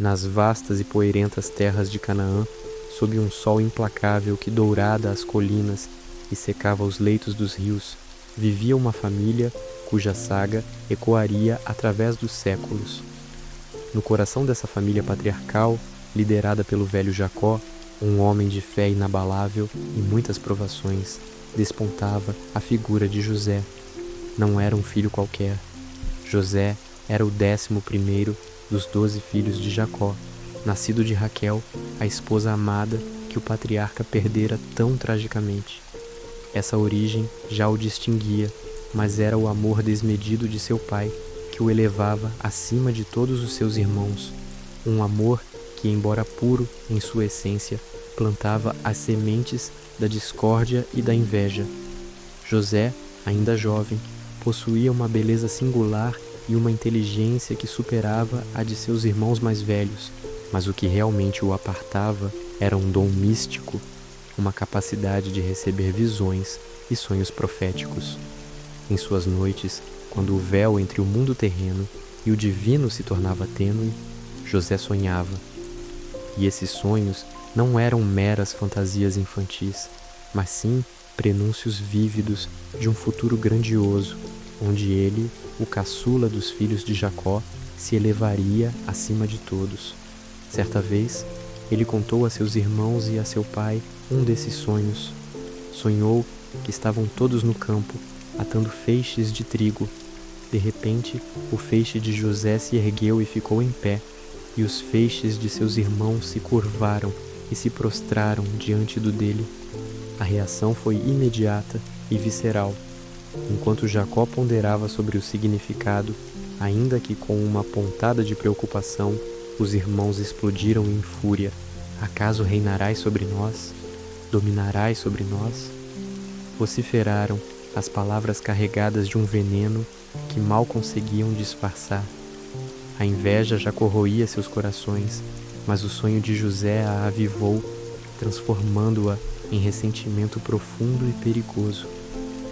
nas vastas e poeirentas terras de Canaã, sob um sol implacável que dourada as colinas e secava os leitos dos rios, vivia uma família cuja saga ecoaria através dos séculos. No coração dessa família patriarcal, liderada pelo velho Jacó, um homem de fé inabalável e muitas provações, despontava a figura de José. Não era um filho qualquer. José era o 11º dos 12 filhos de Jacó, nascido de Raquel, a esposa amada que o patriarca perdera tão tragicamente. Essa origem já o distinguia, mas era o amor desmedido de seu pai que o elevava acima de todos os seus irmãos, um amor que, embora puro em sua essência, plantava as sementes da discórdia e da inveja. José, ainda jovem, possuía uma beleza singular e uma inteligência que superava a de seus irmãos mais velhos, mas o que realmente o apartava era um dom místico, uma capacidade de receber visões e sonhos proféticos. Em suas noites, quando o véu entre o mundo terreno e o divino se tornava tênue, José sonhava. E esses sonhos não eram meras fantasias infantis, mas sim prenúncios vívidos de um futuro grandioso, onde ele, o caçula dos filhos de Jacó, se elevaria acima de todos. Certa vez, ele contou a seus irmãos e a seu pai um desses sonhos. Sonhou que estavam todos no campo, atando feixes de trigo. De repente, o feixe de José se ergueu e ficou em pé, e os feixes de seus irmãos se curvaram e se prostraram diante do dele. A reação foi imediata e visceral. Enquanto Jacó ponderava sobre o significado, ainda que com uma pontada de preocupação, os irmãos explodiram em fúria. Acaso reinarás sobre nós? Dominarás sobre nós? Vociferaram as palavras carregadas de um veneno que mal conseguiam disfarçar. A inveja já corroía seus corações, mas o sonho de José a avivou, transformando-a em ressentimento profundo e perigoso.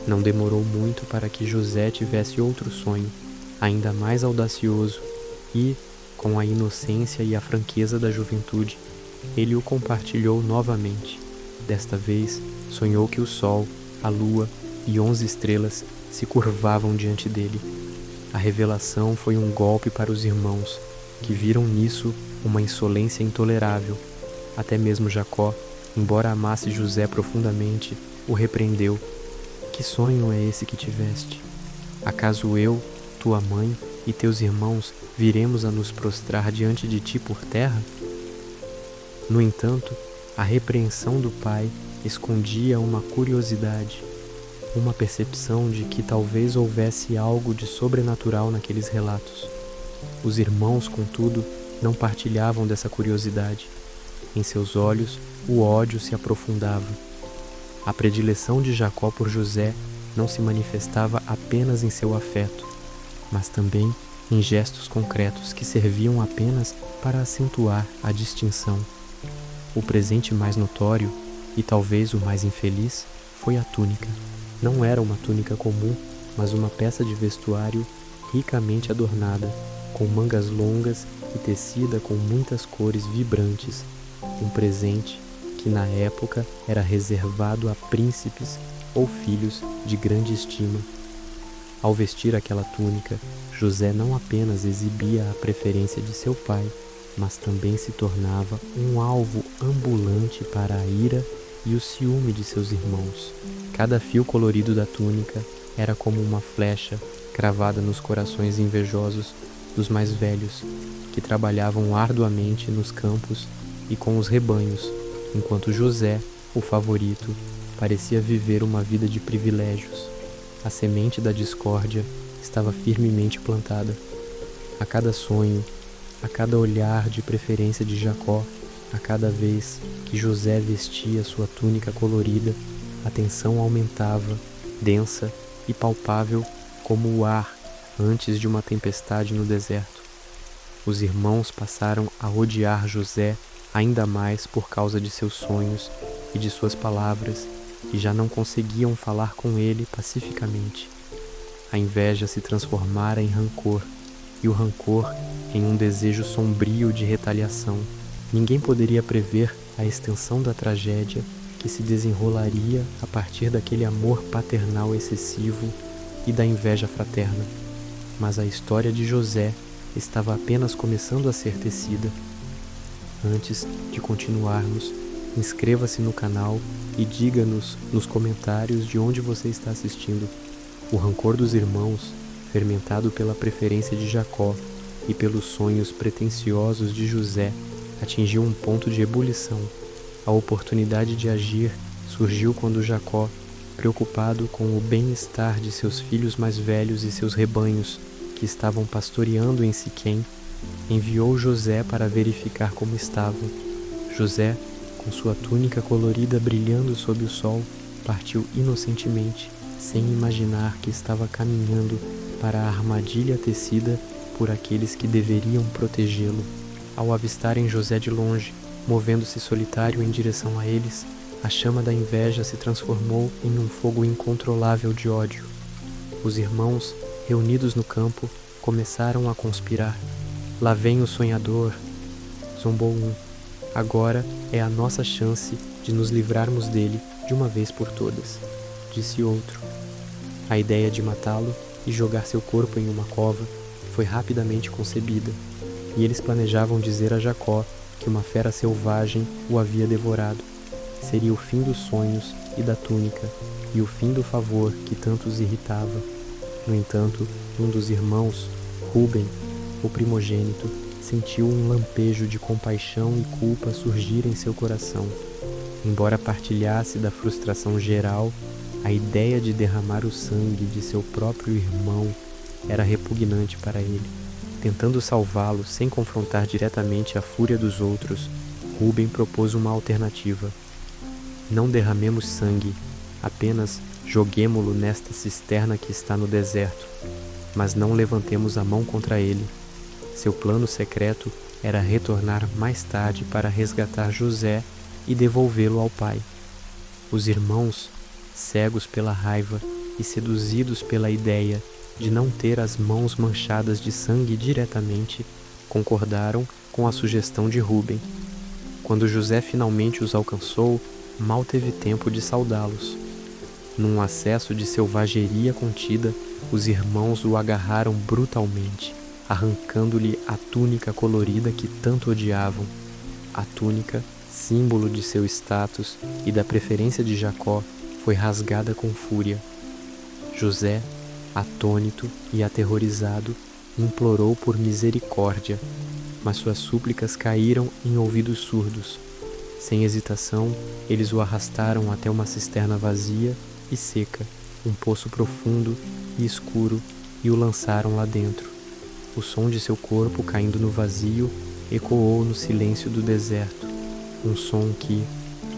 Não demorou muito para que José tivesse outro sonho, ainda mais audacioso, e, com a inocência e a franqueza da juventude, ele o compartilhou novamente. Desta vez, sonhou que o sol, a lua e 11 estrelas se curvavam diante dele. A revelação foi um golpe para os irmãos, que viram nisso uma insolência intolerável. Até mesmo Jacó, embora amasse José profundamente, o repreendeu. Que sonho é esse que tiveste? Acaso eu, tua mãe e teus irmãos viremos a nos prostrar diante de ti por terra? No entanto, a repreensão do pai escondia uma curiosidade, uma percepção de que talvez houvesse algo de sobrenatural naqueles relatos. Os irmãos, contudo, não partilhavam dessa curiosidade. Em seus olhos, o ódio se aprofundava. A predileção de Jacó por José não se manifestava apenas em seu afeto, mas também em gestos concretos que serviam apenas para acentuar a distinção. O presente mais notório, e talvez o mais infeliz, foi a túnica. Não era uma túnica comum, mas uma peça de vestuário ricamente adornada, com mangas longas e tecida com muitas cores vibrantes, um presente que na época era reservado a príncipes ou filhos de grande estima. Ao vestir aquela túnica, José não apenas exibia a preferência de seu pai, mas também se tornava um alvo ambulante para a ira e o ciúme de seus irmãos. Cada fio colorido da túnica era como uma flecha cravada nos corações invejosos dos mais velhos, que trabalhavam arduamente nos campos e com os rebanhos, enquanto José, o favorito, parecia viver uma vida de privilégios. A semente da discórdia estava firmemente plantada. A cada sonho, a cada olhar de preferência de Jacó, a cada vez que José vestia sua túnica colorida, a tensão aumentava, densa e palpável como o ar antes de uma tempestade no deserto. Os irmãos passaram a odiar José ainda mais por causa de seus sonhos e de suas palavras, e já não conseguiam falar com ele pacificamente. A inveja se transformara em rancor, e o rancor em um desejo sombrio de retaliação. Ninguém poderia prever a extensão da tragédia que se desenrolaria a partir daquele amor paternal excessivo e da inveja fraterna. Mas a história de José estava apenas começando a ser tecida. Antes de continuarmos, inscreva-se no canal e diga-nos nos comentários de onde você está assistindo. O rancor dos irmãos, fermentado pela preferência de Jacó e pelos sonhos pretensiosos de José, atingiu um ponto de ebulição. A oportunidade de agir surgiu quando Jacó, preocupado com o bem-estar de seus filhos mais velhos e seus rebanhos, que estavam pastoreando em Siquém, enviou José para verificar como estavam. José, com sua túnica colorida brilhando sob o sol, partiu inocentemente, sem imaginar que estava caminhando para a armadilha tecida por aqueles que deveriam protegê-lo. Ao avistarem José de longe, movendo-se solitário em direção a eles, a chama da inveja se transformou em um fogo incontrolável de ódio. Os irmãos, reunidos no campo, começaram a conspirar. Lá vem o sonhador, zombou um. Agora é a nossa chance de nos livrarmos dele de uma vez por todas, disse outro. A ideia de matá-lo e jogar seu corpo em uma cova foi rapidamente concebida, e eles planejavam dizer a Jacó que uma fera selvagem o havia devorado. Seria o fim dos sonhos e da túnica, e o fim do favor que tanto os irritava. No entanto, um dos irmãos, Rúben, o primogênito, sentiu um lampejo de compaixão e culpa surgir em seu coração. Embora partilhasse da frustração geral, a ideia de derramar o sangue de seu próprio irmão era repugnante para ele. Tentando salvá-lo sem confrontar diretamente a fúria dos outros, Rúben propôs uma alternativa. Não derramemos sangue, apenas joguemo-lo nesta cisterna que está no deserto, mas não levantemos a mão contra ele. Seu plano secreto era retornar mais tarde para resgatar José e devolvê-lo ao pai. Os irmãos, cegos pela raiva e seduzidos pela ideia de não ter as mãos manchadas de sangue diretamente, concordaram com a sugestão de Rúben. Quando José finalmente os alcançou, mal teve tempo de saudá-los. Num acesso de selvageria contida, os irmãos o agarraram brutalmente, arrancando-lhe a túnica colorida que tanto odiavam. A túnica, símbolo de seu status e da preferência de Jacó, foi rasgada com fúria. José, atônito e aterrorizado, implorou por misericórdia, mas suas súplicas caíram em ouvidos surdos. Sem hesitação, eles o arrastaram até uma cisterna vazia e seca, um poço profundo e escuro, e o lançaram lá dentro. O som de seu corpo caindo no vazio ecoou no silêncio do deserto, um som que,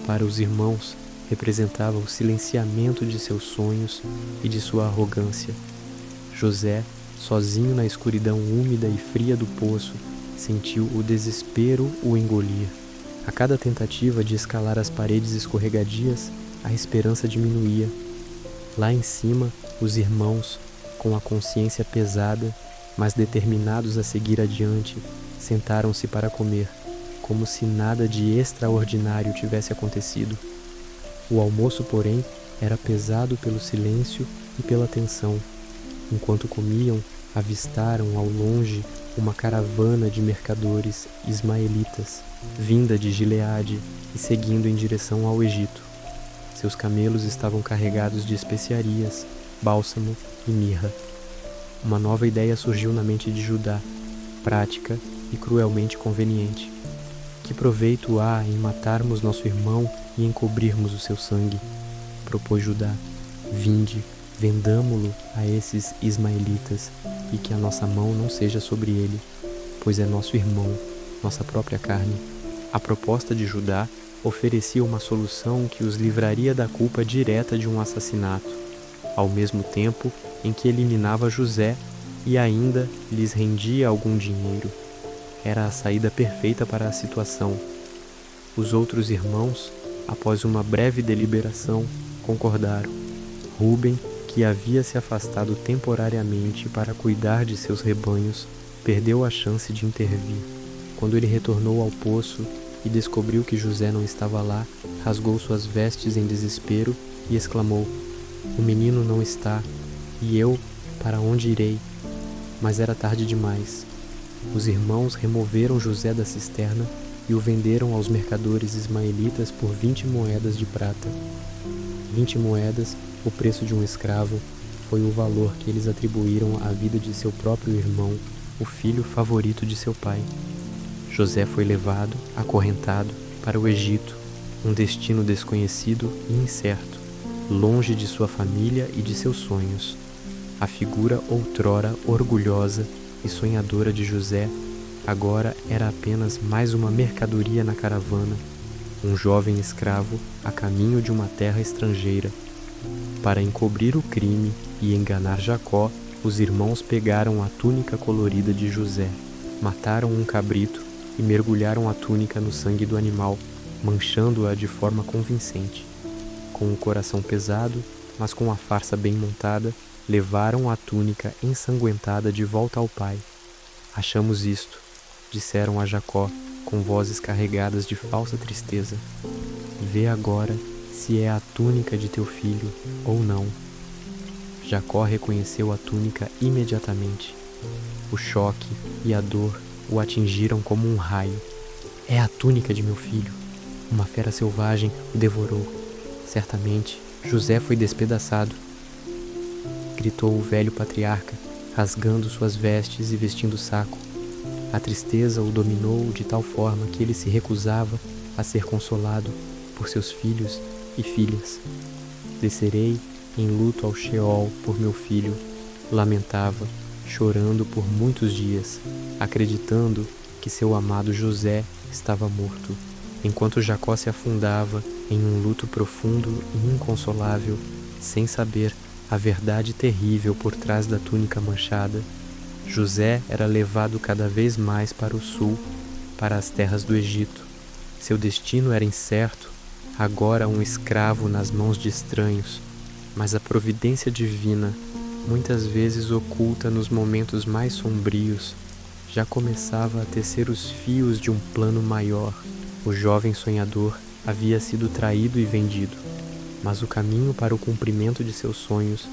para os irmãos, representava o silenciamento de seus sonhos e de sua arrogância. José, sozinho na escuridão úmida e fria do poço, sentiu o desespero o engolir. A cada tentativa de escalar as paredes escorregadias, a esperança diminuía. Lá em cima, os irmãos, com a consciência pesada, mas determinados a seguir adiante, sentaram-se para comer, como se nada de extraordinário tivesse acontecido. O almoço, porém, era pesado pelo silêncio e pela tensão. Enquanto comiam, avistaram ao longe uma caravana de mercadores ismaelitas, vinda de Gileade e seguindo em direção ao Egito. Seus camelos estavam carregados de especiarias, bálsamo e mirra. Uma nova ideia surgiu na mente de Judá, prática e cruelmente conveniente. Que proveito há em matarmos nosso irmão e encobrirmos o seu sangue? Propôs Judá. Vinde, vendamo-lo a esses ismaelitas, e que a nossa mão não seja sobre ele, pois é nosso irmão, nossa própria carne. A proposta de Judá oferecia uma solução que os livraria da culpa direta de um assassinato, ao mesmo tempo em que eliminava José e ainda lhes rendia algum dinheiro. Era a saída perfeita para a situação. Os outros irmãos, após uma breve deliberação, concordaram. Rúben, que havia se afastado temporariamente para cuidar de seus rebanhos, perdeu a chance de intervir. Quando ele retornou ao poço e descobriu que José não estava lá, rasgou suas vestes em desespero e exclamou: "O menino não está, e eu, para onde irei?" Mas era tarde demais. Os irmãos removeram José da cisterna e o venderam aos mercadores ismaelitas por 20 moedas de prata. 20 moedas, o preço de um escravo, foi o valor que eles atribuíram à vida de seu próprio irmão, o filho favorito de seu pai. José foi levado, acorrentado, para o Egito, um destino desconhecido e incerto, longe de sua família e de seus sonhos. A figura outrora orgulhosa e sonhadora de José agora era apenas mais uma mercadoria na caravana, um jovem escravo a caminho de uma terra estrangeira. Para encobrir o crime e enganar Jacó, os irmãos pegaram a túnica colorida de José, mataram um cabrito e mergulharam a túnica no sangue do animal, manchando-a de forma convincente. Com o coração pesado, mas com a farsa bem montada, levaram a túnica ensanguentada de volta ao pai. "Achamos isto", disseram a Jacó, com vozes carregadas de falsa tristeza. "Vê agora se é a túnica de teu filho ou não." Jacó reconheceu a túnica imediatamente. O choque e a dor o atingiram como um raio. "É a túnica de meu filho. Uma fera selvagem o devorou. Certamente José foi despedaçado", gritou o velho patriarca, rasgando suas vestes e vestindo saco. A tristeza o dominou de tal forma que ele se recusava a ser consolado por seus filhos e filhas. "Descerei em luto ao Sheol por meu filho", lamentava, chorando por muitos dias, acreditando que seu amado José estava morto. Enquanto Jacó se afundava em um luto profundo e inconsolável, sem saber a verdade terrível por trás da túnica manchada, José era levado cada vez mais para o sul, para as terras do Egito. Seu destino era incerto, agora um escravo nas mãos de estranhos, mas a providência divina, muitas vezes oculta nos momentos mais sombrios, já começava a tecer os fios de um plano maior. O jovem sonhador havia sido traído e vendido, mas o caminho para o cumprimento de seus sonhos,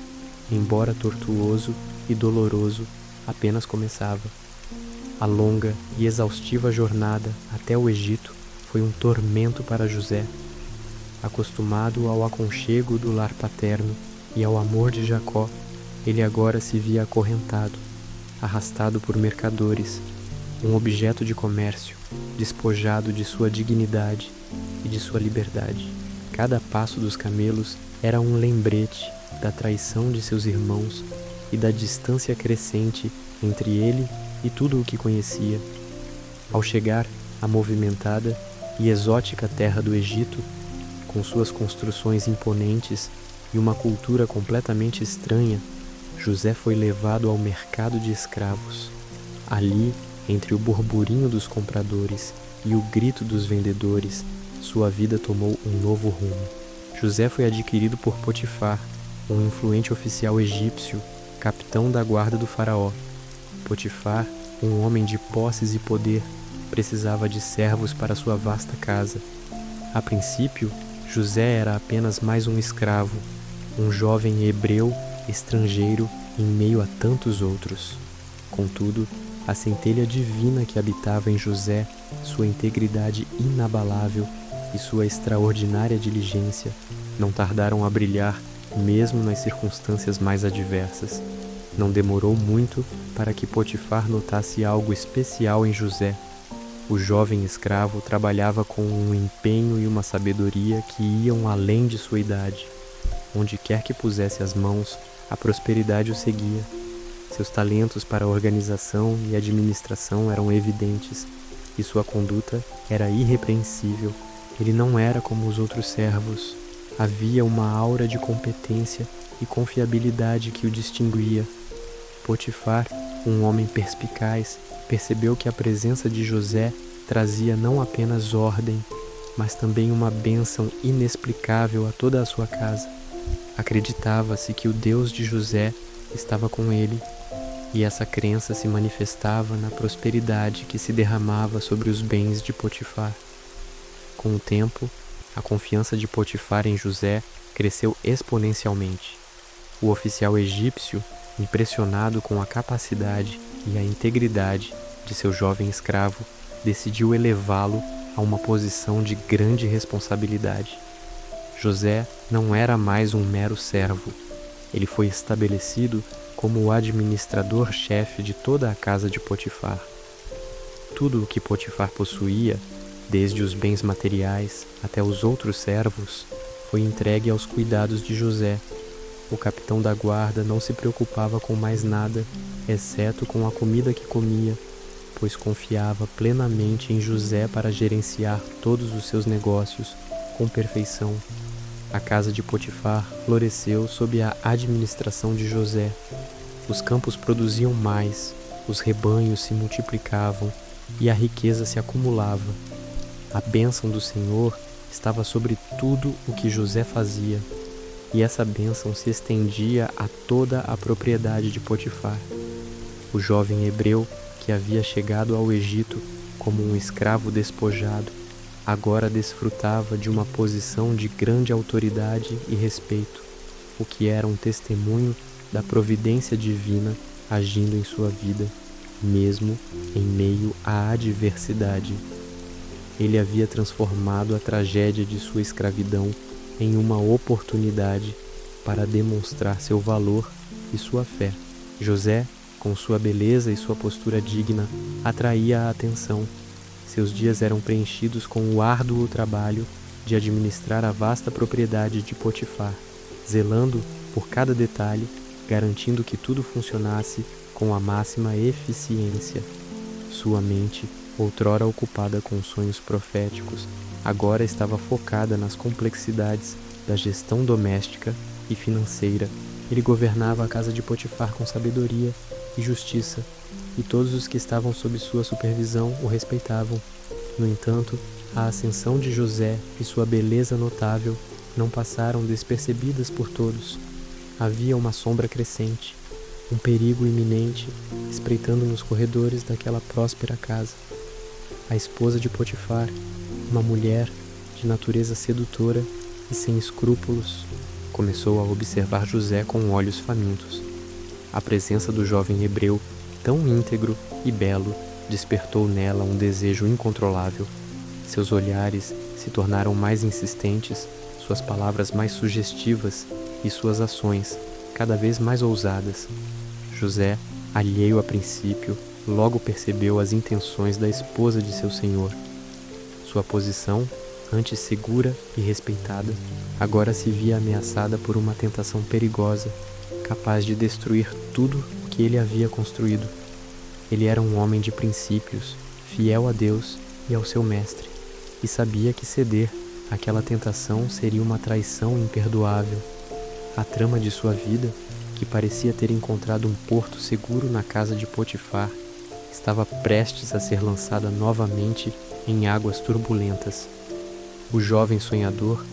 embora tortuoso e doloroso, apenas começava. A longa e exaustiva jornada até o Egito foi um tormento para José. Acostumado ao aconchego do lar paterno e ao amor de Jacó, ele agora se via acorrentado, arrastado por mercadores, um objeto de comércio, despojado de sua dignidade e de sua liberdade. Cada passo dos camelos era um lembrete da traição de seus irmãos e da distância crescente entre ele e tudo o que conhecia. Ao chegar à movimentada e exótica terra do Egito, com suas construções imponentes e uma cultura completamente estranha, José foi levado ao mercado de escravos. Ali, entre o burburinho dos compradores e o grito dos vendedores, sua vida tomou um novo rumo. José foi adquirido por Potifar, um influente oficial egípcio, capitão da guarda do faraó. Potifar, um homem de posses e poder, precisava de servos para sua vasta casa. A princípio, José era apenas mais um escravo, um jovem hebreu estrangeiro em meio a tantos outros. Contudo, a centelha divina que habitava em José, sua integridade inabalável e sua extraordinária diligência não tardaram a brilhar mesmo nas circunstâncias mais adversas. Não demorou muito para que Potifar notasse algo especial em José. O jovem escravo trabalhava com um empenho e uma sabedoria que iam além de sua idade. Onde quer que pusesse as mãos, a prosperidade o seguia. Seus talentos para organização e administração eram evidentes, e sua conduta era irrepreensível. Ele não era como os outros servos. Havia uma aura de competência e confiabilidade que o distinguia. Potifar, um homem perspicaz, percebeu que a presença de José trazia não apenas ordem, mas também uma bênção inexplicável a toda a sua casa. Acreditava-se que o Deus de José estava com ele. e essa crença se manifestava na prosperidade que se derramava sobre os bens de Potifar. Com o tempo, a confiança de Potifar em José cresceu exponencialmente. O oficial egípcio, impressionado com a capacidade e a integridade de seu jovem escravo, decidiu elevá-lo a uma posição de grande responsabilidade. José não era mais um mero servo. Ele foi estabelecido como o administrador-chefe de toda a casa de Potifar. Tudo o que Potifar possuía, desde os bens materiais até os outros servos, foi entregue aos cuidados de José. O capitão da guarda não se preocupava com mais nada, exceto com a comida que comia, pois confiava plenamente em José para gerenciar todos os seus negócios com perfeição. A casa de Potifar floresceu sob a administração de José. Os campos produziam mais, os rebanhos se multiplicavam e a riqueza se acumulava. A bênção do Senhor estava sobre tudo o que José fazia, e essa bênção se estendia a toda a propriedade de Potifar. O jovem hebreu que havia chegado ao Egito como um escravo despojado, agora desfrutava de uma posição de grande autoridade e respeito, o que era um testemunho da providência divina agindo em sua vida, mesmo em meio à adversidade. Ele havia transformado a tragédia de sua escravidão em uma oportunidade para demonstrar seu valor e sua fé. José, com sua beleza e sua postura digna, atraía a atenção. Seus dias eram preenchidos com o árduo trabalho de administrar a vasta propriedade de Potifar, zelando por cada detalhe, garantindo que tudo funcionasse com a máxima eficiência. Sua mente, outrora ocupada com sonhos proféticos, agora estava focada nas complexidades da gestão doméstica e financeira. Ele governava a casa de Potifar com sabedoria e justiça, e todos os que estavam sob sua supervisão o respeitavam. No entanto, a ascensão de José e sua beleza notável não passaram despercebidas por todos. Havia uma sombra crescente, um perigo iminente espreitando nos corredores daquela próspera casa. A esposa de Potifar, uma mulher de natureza sedutora e sem escrúpulos, começou a observar José com olhos famintos. A presença do jovem hebreu, tão íntegro e belo, despertou nela um desejo incontrolável. Seus olhares se tornaram mais insistentes, suas palavras mais sugestivas e suas ações cada vez mais ousadas. José, alheio a princípio, logo percebeu as intenções da esposa de seu senhor. Sua posição, antes segura e respeitada, agora se via ameaçada por uma tentação perigosa, capaz de destruir tudo o que ele havia construído. Ele era um homem de princípios, fiel a Deus e ao seu mestre, e sabia que ceder àquela tentação seria uma traição imperdoável. A trama de sua vida, que parecia ter encontrado um porto seguro na casa de Potifar, estava prestes a ser lançada novamente em águas turbulentas. O jovem sonhador,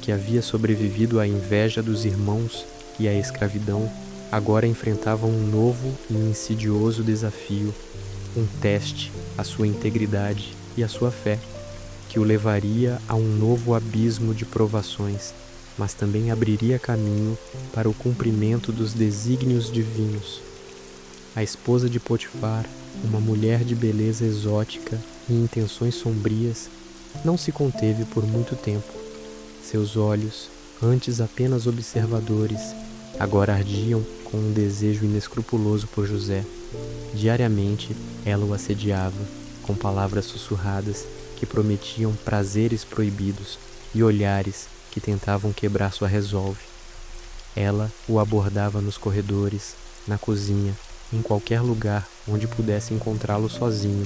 que havia sobrevivido à inveja dos irmãos e à escravidão, agora enfrentava um novo e insidioso desafio, um teste à sua integridade e à sua fé, que o levaria a um novo abismo de provações, mas também abriria caminho para o cumprimento dos desígnios divinos. A esposa de Potifar, uma mulher de beleza exótica e intenções sombrias, não se conteve por muito tempo. Seus olhos, antes apenas observadores, agora ardiam com um desejo inescrupuloso por José. Diariamente, ela o assediava, com palavras sussurradas que prometiam prazeres proibidos e olhares que tentavam quebrar sua resolve. Ela o abordava nos corredores, na cozinha, em qualquer lugar onde pudesse encontrá-lo sozinho,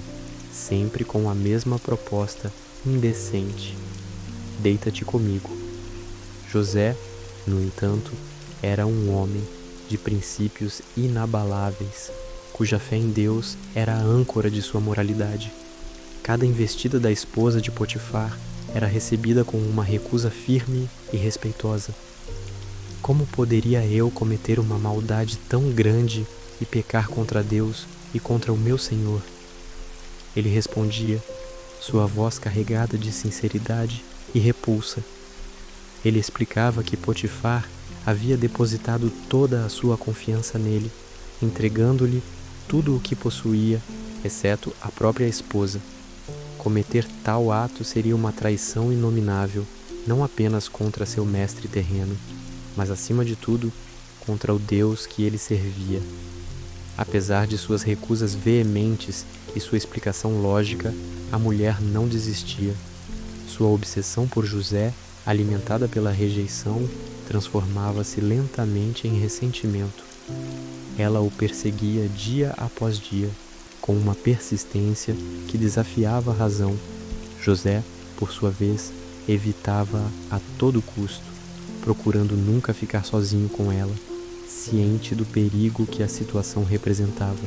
sempre com a mesma proposta indecente: deita-te comigo. José, no entanto, era um homem de princípios inabaláveis, cuja fé em Deus era a âncora de sua moralidade. Cada investida da esposa de Potifar era recebida com uma recusa firme e respeitosa. Como poderia eu cometer uma maldade tão grande e pecar contra Deus e contra o meu Senhor? Ele respondia, sua voz carregada de sinceridade e repulsa. Ele explicava que Potifar havia depositado toda a sua confiança nele, entregando-lhe tudo o que possuía, exceto a própria esposa. Cometer tal ato seria uma traição inominável, não apenas contra seu mestre terreno, mas acima de tudo, contra o Deus que ele servia. Apesar de suas recusas veementes e sua explicação lógica, a mulher não desistia. Sua obsessão por José, alimentada pela rejeição, transformava-se lentamente em ressentimento. Ela o perseguia dia após dia, com uma persistência que desafiava a razão. José, por sua vez, evitava-a a todo custo, procurando nunca ficar sozinho com ela, ciente do perigo que a situação representava.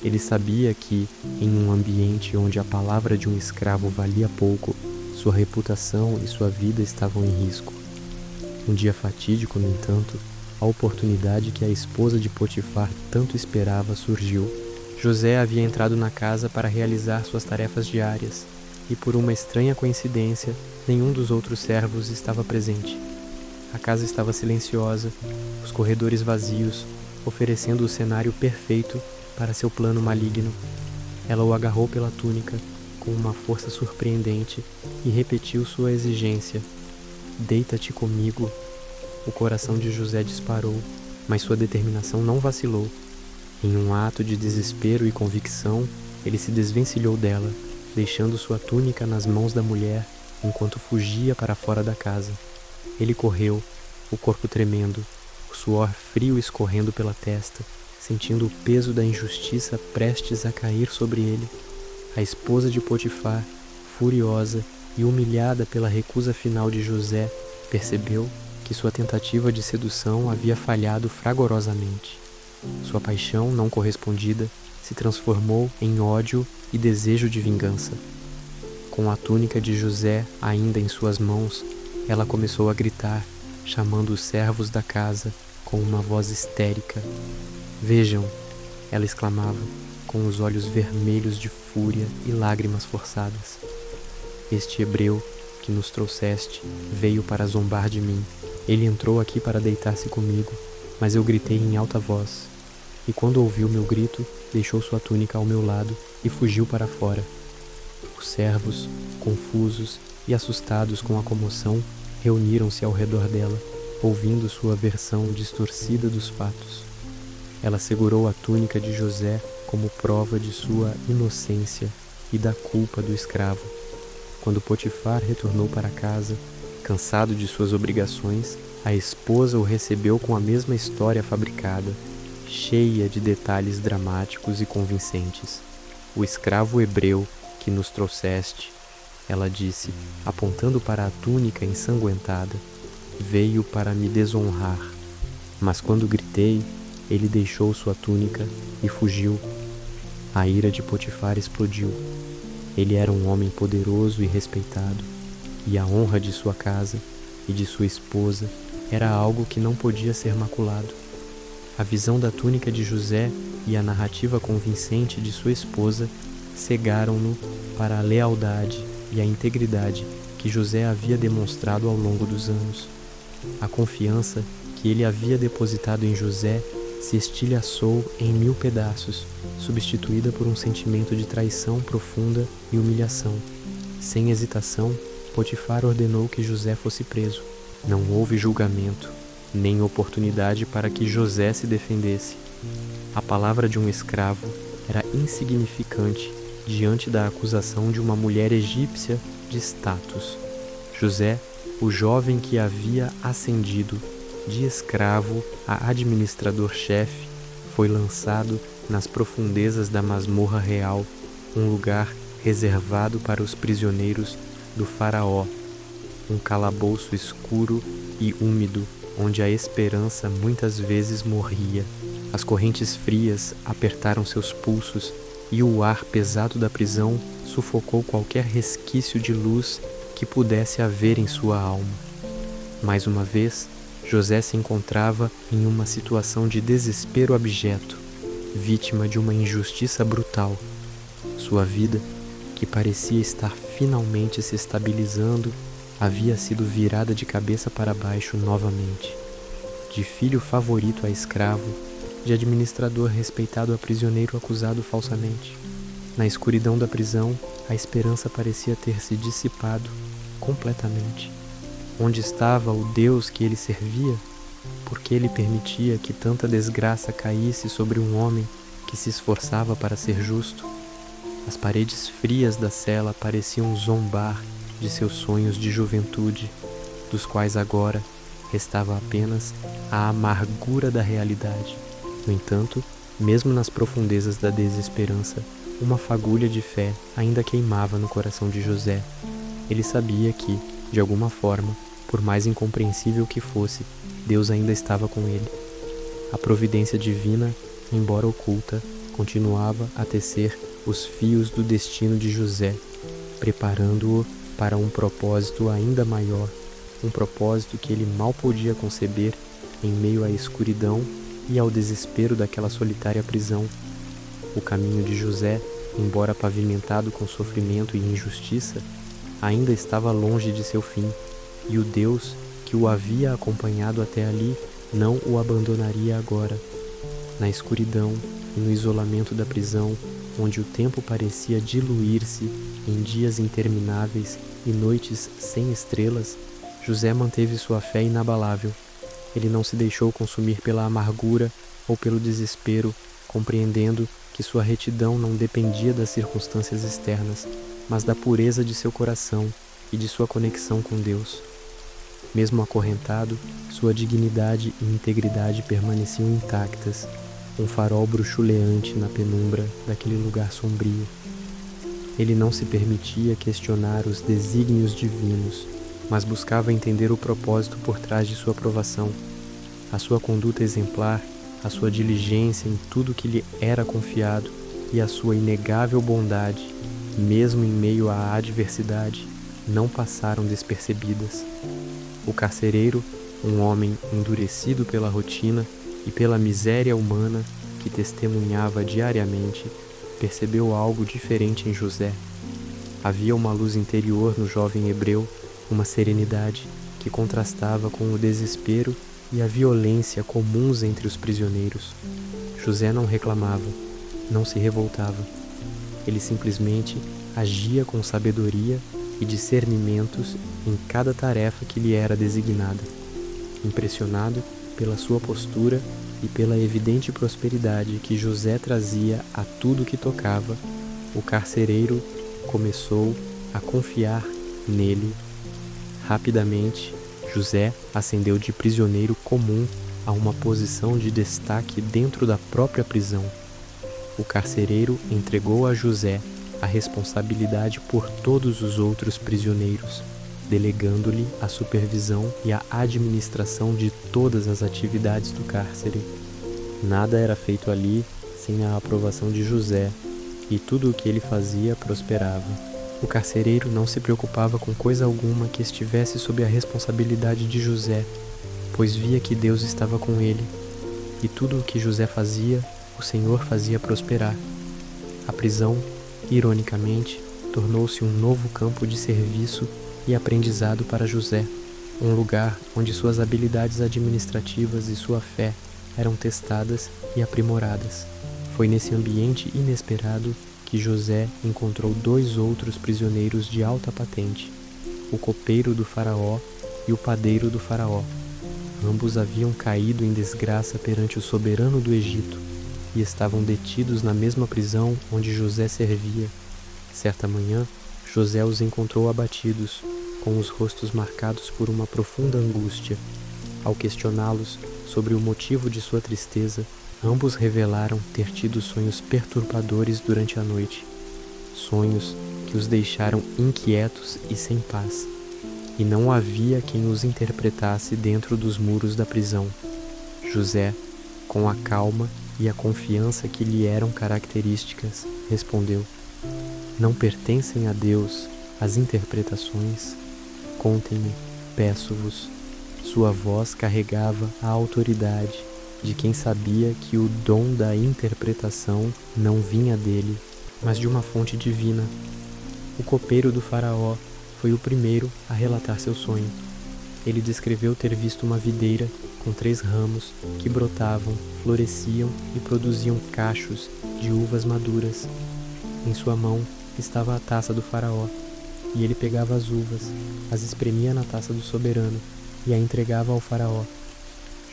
Ele sabia que, em um ambiente onde a palavra de um escravo valia pouco, sua reputação e sua vida estavam em risco. Um dia fatídico, no entanto, a oportunidade que a esposa de Potifar tanto esperava surgiu. José havia entrado na casa para realizar suas tarefas diárias, e por uma estranha coincidência, nenhum dos outros servos estava presente. A casa estava silenciosa, os corredores vazios, oferecendo o cenário perfeito para seu plano maligno. Ela o agarrou pela túnica com uma força surpreendente e repetiu sua exigência. Deita-te comigo. O coração de José disparou, mas sua determinação não vacilou. Em um ato de desespero e convicção, ele se desvencilhou dela, deixando sua túnica nas mãos da mulher enquanto fugia para fora da casa. Ele correu, o corpo tremendo, o suor frio escorrendo pela testa, sentindo o peso da injustiça prestes a cair sobre ele. A esposa de Potifar, furiosa e humilhada pela recusa final de José, percebeu que sua tentativa de sedução havia falhado fragorosamente. Sua paixão não correspondida se transformou em ódio e desejo de vingança. Com a túnica de José ainda em suas mãos, ela começou a gritar, chamando os servos da casa com uma voz histérica. Vejam, ela exclamava, com os olhos vermelhos de fúria e lágrimas forçadas. Este hebreu que nos trouxeste veio para zombar de mim. Ele entrou aqui para deitar-se comigo, mas eu gritei em alta voz. E quando ouviu meu grito, deixou sua túnica ao meu lado e fugiu para fora. Os servos, confusos e assustados com a comoção, reuniram-se ao redor dela, ouvindo sua versão distorcida dos fatos. Ela segurou a túnica de José como prova de sua inocência e da culpa do escravo. Quando Potifar retornou para casa, cansado de suas obrigações, a esposa o recebeu com a mesma história fabricada, cheia de detalhes dramáticos e convincentes. O escravo hebreu que nos trouxeste, ela disse, apontando para a túnica ensanguentada, veio para me desonrar. Mas quando gritei, ele deixou sua túnica e fugiu. A ira de Potifar explodiu. Ele era um homem poderoso e respeitado, e a honra de sua casa e de sua esposa era algo que não podia ser maculado. A visão da túnica de José e a narrativa convincente de sua esposa cegaram-no para a lealdade e a integridade que José havia demonstrado ao longo dos anos. A confiança que ele havia depositado em José se estilhaçou em 1000 pedaços, substituída por um sentimento de traição profunda e humilhação. Sem hesitação, Potifar ordenou que José fosse preso. Não houve julgamento, nem oportunidade para que José se defendesse. A palavra de um escravo era insignificante diante da acusação de uma mulher egípcia de status. José, o jovem que havia ascendido de escravo a administrador-chefe, foi lançado nas profundezas da masmorra real, um lugar reservado para os prisioneiros do faraó, um calabouço escuro e úmido, onde a esperança muitas vezes morria. As correntes frias apertaram seus pulsos e o ar pesado da prisão sufocou qualquer resquício de luz que pudesse haver em sua alma. Mais uma vez, José se encontrava em uma situação de desespero abjeto. vítima de uma injustiça brutal. Sua vida, que parecia estar finalmente se estabilizando, havia sido virada de cabeça para baixo novamente. De filho favorito a escravo, de administrador respeitado a prisioneiro acusado falsamente. Na escuridão da prisão, a esperança parecia ter se dissipado completamente. Onde estava o Deus que ele servia? Por que ele permitia que tanta desgraça caísse sobre um homem que se esforçava para ser justo? As paredes frias da cela pareciam zombar de seus sonhos de juventude, dos quais agora restava apenas a amargura da realidade. No entanto, mesmo nas profundezas da desesperança, uma fagulha de fé ainda queimava no coração de José. Ele sabia que, de alguma forma, por mais incompreensível que fosse, Deus ainda estava com ele. A providência divina, embora oculta, continuava a tecer os fios do destino de José, preparando-o para um propósito ainda maior, um propósito que ele mal podia conceber em meio à escuridão e ao desespero daquela solitária prisão. O caminho de José, embora pavimentado com sofrimento e injustiça, ainda estava longe de seu fim, e o Deus que o havia acompanhado até ali não o abandonaria agora. Na escuridão e no isolamento da prisão, onde o tempo parecia diluir-se em dias intermináveis e noites sem estrelas, José manteve sua fé inabalável. Ele não se deixou consumir pela amargura ou pelo desespero, compreendendo que sua retidão não dependia das circunstâncias externas, mas da pureza de seu coração e de sua conexão com Deus. Mesmo acorrentado, sua dignidade e integridade permaneciam intactas, um farol bruxuleante na penumbra daquele lugar sombrio. Ele não se permitia questionar os desígnios divinos, mas buscava entender o propósito por trás de sua provação. A sua conduta exemplar, a sua diligência em tudo que lhe era confiado e a sua inegável bondade, mesmo em meio à adversidade, não passaram despercebidas. O carcereiro, um homem endurecido pela rotina e pela miséria humana que testemunhava diariamente, percebeu algo diferente em José. Havia uma luz interior no jovem hebreu, uma serenidade que contrastava com o desespero e a violência comuns entre os prisioneiros. José não reclamava, não se revoltava. Ele simplesmente agia com sabedoria e discernimentos em cada tarefa que lhe era designada. Impressionado pela sua postura e pela evidente prosperidade que José trazia a tudo que tocava, o carcereiro começou a confiar nele. Rapidamente, José ascendeu de prisioneiro comum a uma posição de destaque dentro da própria prisão. O carcereiro entregou a José a responsabilidade por todos os outros prisioneiros, delegando-lhe a supervisão e a administração de todas as atividades do cárcere. Nada era feito ali sem a aprovação de José, e tudo o que ele fazia prosperava. O carcereiro não se preocupava com coisa alguma que estivesse sob a responsabilidade de José, pois via que Deus estava com ele, e tudo o que José fazia, o Senhor fazia prosperar. A prisão, ironicamente, tornou-se um novo campo de serviço e aprendizado para José, um lugar onde suas habilidades administrativas e sua fé eram testadas e aprimoradas. Foi nesse ambiente inesperado que José encontrou 2 outros prisioneiros de alta patente, o copeiro do faraó e o padeiro do faraó. Ambos haviam caído em desgraça perante o soberano do Egito e estavam detidos na mesma prisão onde José servia. Certa manhã, José os encontrou abatidos, com os rostos marcados por uma profunda angústia. Ao questioná-los sobre o motivo de sua tristeza, ambos revelaram ter tido sonhos perturbadores durante a noite, sonhos que os deixaram inquietos e sem paz, e não havia quem os interpretasse dentro dos muros da prisão. José, com a calma e a confiança que lhe eram características, respondeu: "Não pertencem a Deus as interpretações? Contem-me, peço-vos." Sua voz carregava a autoridade de quem sabia que o dom da interpretação não vinha dele, mas de uma fonte divina. O copeiro do faraó foi o primeiro a relatar seu sonho. Ele descreveu ter visto uma videira com 3 ramos que brotavam, floresciam e produziam cachos de uvas maduras. Em sua mão estava a taça do faraó, e ele pegava as uvas, as espremia na taça do soberano e a entregava ao faraó.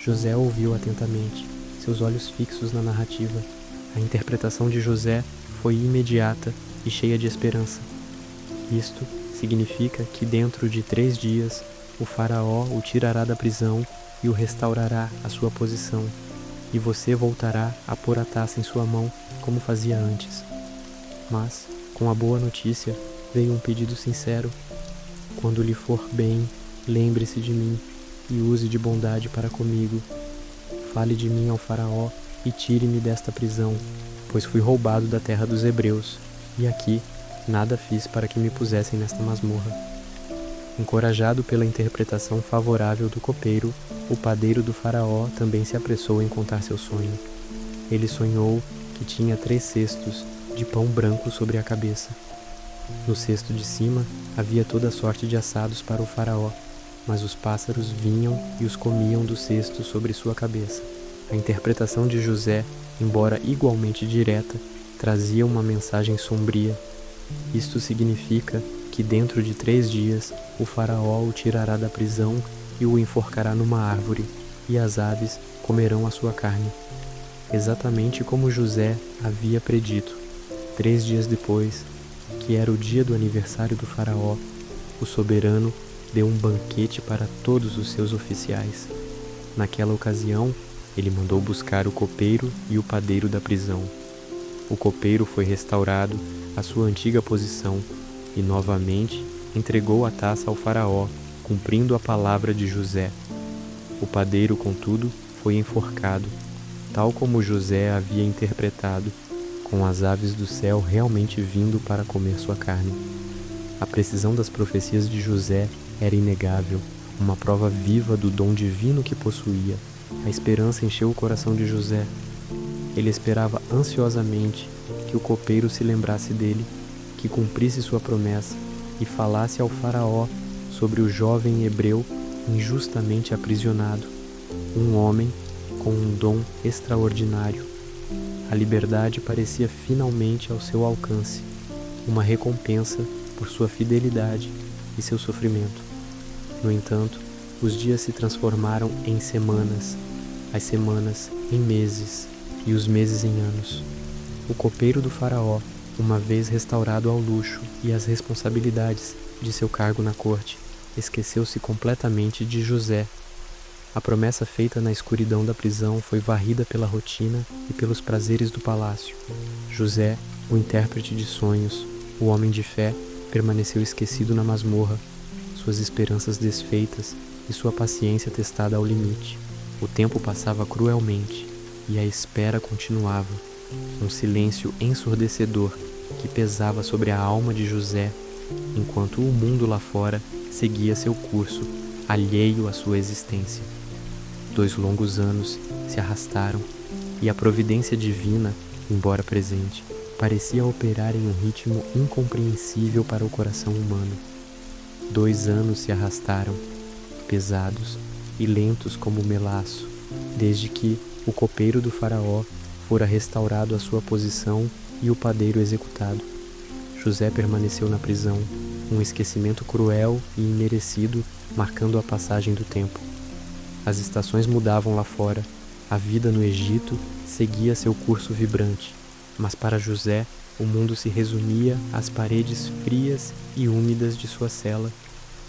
José ouviu atentamente, seus olhos fixos na narrativa. A interpretação de José foi imediata e cheia de esperança. Isto significa que dentro de 3 dias o faraó o tirará da prisão e o restaurará à sua posição, e você voltará a pôr a taça em sua mão como fazia antes. Mas, com a boa notícia, veio um pedido sincero. Quando lhe for bem, lembre-se de mim e use de bondade para comigo. Fale de mim ao faraó e tire-me desta prisão, pois fui roubado da terra dos hebreus, e aqui nada fiz para que me pusessem nesta masmorra. Encorajado pela interpretação favorável do copeiro, o padeiro do faraó também se apressou em contar seu sonho. Ele sonhou que tinha 3 cestos de pão branco sobre a cabeça. No cesto de cima havia toda sorte de assados para o faraó, mas os pássaros vinham e os comiam do cesto sobre sua cabeça. A interpretação de José, embora igualmente direta, trazia uma mensagem sombria. Isto significa que dentro de 3 dias o faraó o tirará da prisão e o enforcará numa árvore, e as aves comerão a sua carne. Exatamente como José havia predito. 3 dias depois, que era o dia do aniversário do faraó, o soberano deu um banquete para todos os seus oficiais. Naquela ocasião, ele mandou buscar o copeiro e o padeiro da prisão. O copeiro foi restaurado à sua antiga posição e novamente entregou a taça ao faraó, cumprindo a palavra de José. O padeiro, contudo, foi enforcado, tal como José havia interpretado, com as aves do céu realmente vindo para comer sua carne. A precisão das profecias de José era inegável, uma prova viva do dom divino que possuía. A esperança encheu o coração de José. Ele esperava ansiosamente que o copeiro se lembrasse dele, que cumprisse sua promessa e falasse ao faraó sobre o jovem hebreu injustamente aprisionado, um homem com um dom extraordinário. A liberdade parecia finalmente ao seu alcance, uma recompensa por sua fidelidade e seu sofrimento. No entanto, os dias se transformaram em semanas, as semanas em meses e os meses em anos. O copeiro do faraó, uma vez restaurado ao luxo e às responsabilidades de seu cargo na corte, esqueceu-se completamente de José. A promessa feita na escuridão da prisão foi varrida pela rotina e pelos prazeres do palácio. José, o intérprete de sonhos, o homem de fé, permaneceu esquecido na masmorra, suas esperanças desfeitas e sua paciência testada ao limite. O tempo passava cruelmente e a espera continuava, um silêncio ensurdecedor que pesava sobre a alma de José, enquanto o mundo lá fora seguia seu curso, alheio à sua existência. 2 longos anos se arrastaram e a providência divina, embora presente, parecia operar em um ritmo incompreensível para o coração humano. 2 anos se arrastaram, pesados e lentos como o melaço, desde que o copeiro do faraó fora restaurado à sua posição e o padeiro executado. José permaneceu na prisão, um esquecimento cruel e imerecido marcando a passagem do tempo. As estações mudavam lá fora, a vida no Egito seguia seu curso vibrante, mas para José o mundo se resumia às paredes frias e úmidas de sua cela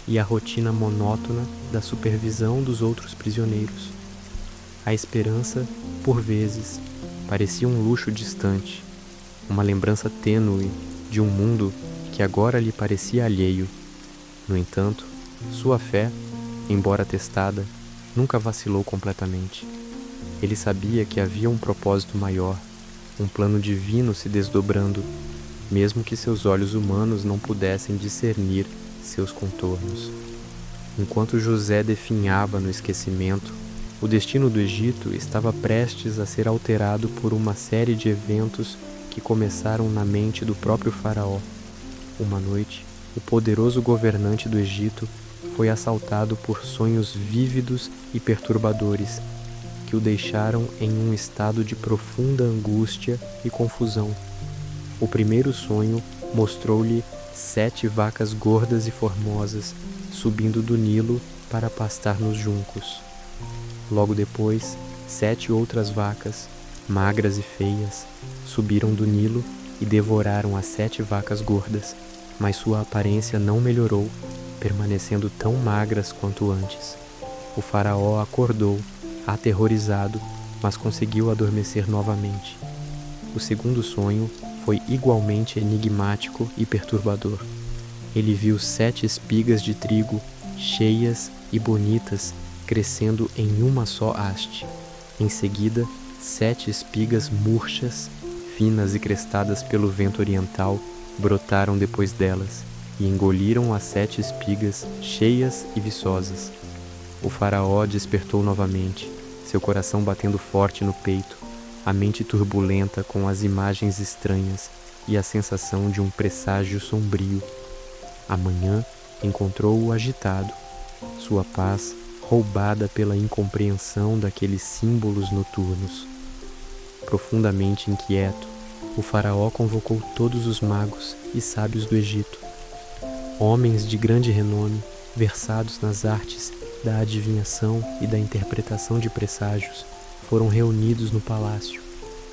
e à rotina monótona da supervisão dos outros prisioneiros. A esperança, por vezes, parecia um luxo distante, uma lembrança tênue de um mundo que agora lhe parecia alheio. No entanto, sua fé, embora testada, nunca vacilou completamente. Ele sabia que havia um propósito maior, um plano divino se desdobrando, mesmo que seus olhos humanos não pudessem discernir seus contornos. Enquanto José definhava no esquecimento, O destino do Egito estava prestes a ser alterado por uma série de eventos que começaram na mente do próprio faraó. Uma noite, o poderoso governante do Egito foi assaltado por sonhos vívidos e perturbadores, que o deixaram em um estado de profunda angústia e confusão. O primeiro sonho mostrou-lhe 7 vacas gordas e formosas subindo do Nilo para pastar nos juncos. Logo depois, 7 outras vacas, magras e feias, subiram do Nilo e devoraram as 7 vacas gordas, mas sua aparência não melhorou, permanecendo tão magras quanto antes. O faraó acordou, aterrorizado, mas conseguiu adormecer novamente. O segundo sonho foi igualmente enigmático e perturbador. Ele viu 7 espigas de trigo, cheias e bonitas, crescendo em uma só haste. Em seguida, 7 espigas murchas, finas e crestadas pelo vento oriental, brotaram depois delas e engoliram as 7 espigas cheias e viçosas. O faraó despertou novamente, seu coração batendo forte no peito, a mente turbulenta com as imagens estranhas e a sensação de um presságio sombrio. Amanhã encontrou-o agitado, sua paz roubada pela incompreensão daqueles símbolos noturnos. Profundamente inquieto, o faraó convocou todos os magos e sábios do Egito. Homens de grande renome, versados nas artes da adivinhação e da interpretação de presságios, foram reunidos no palácio.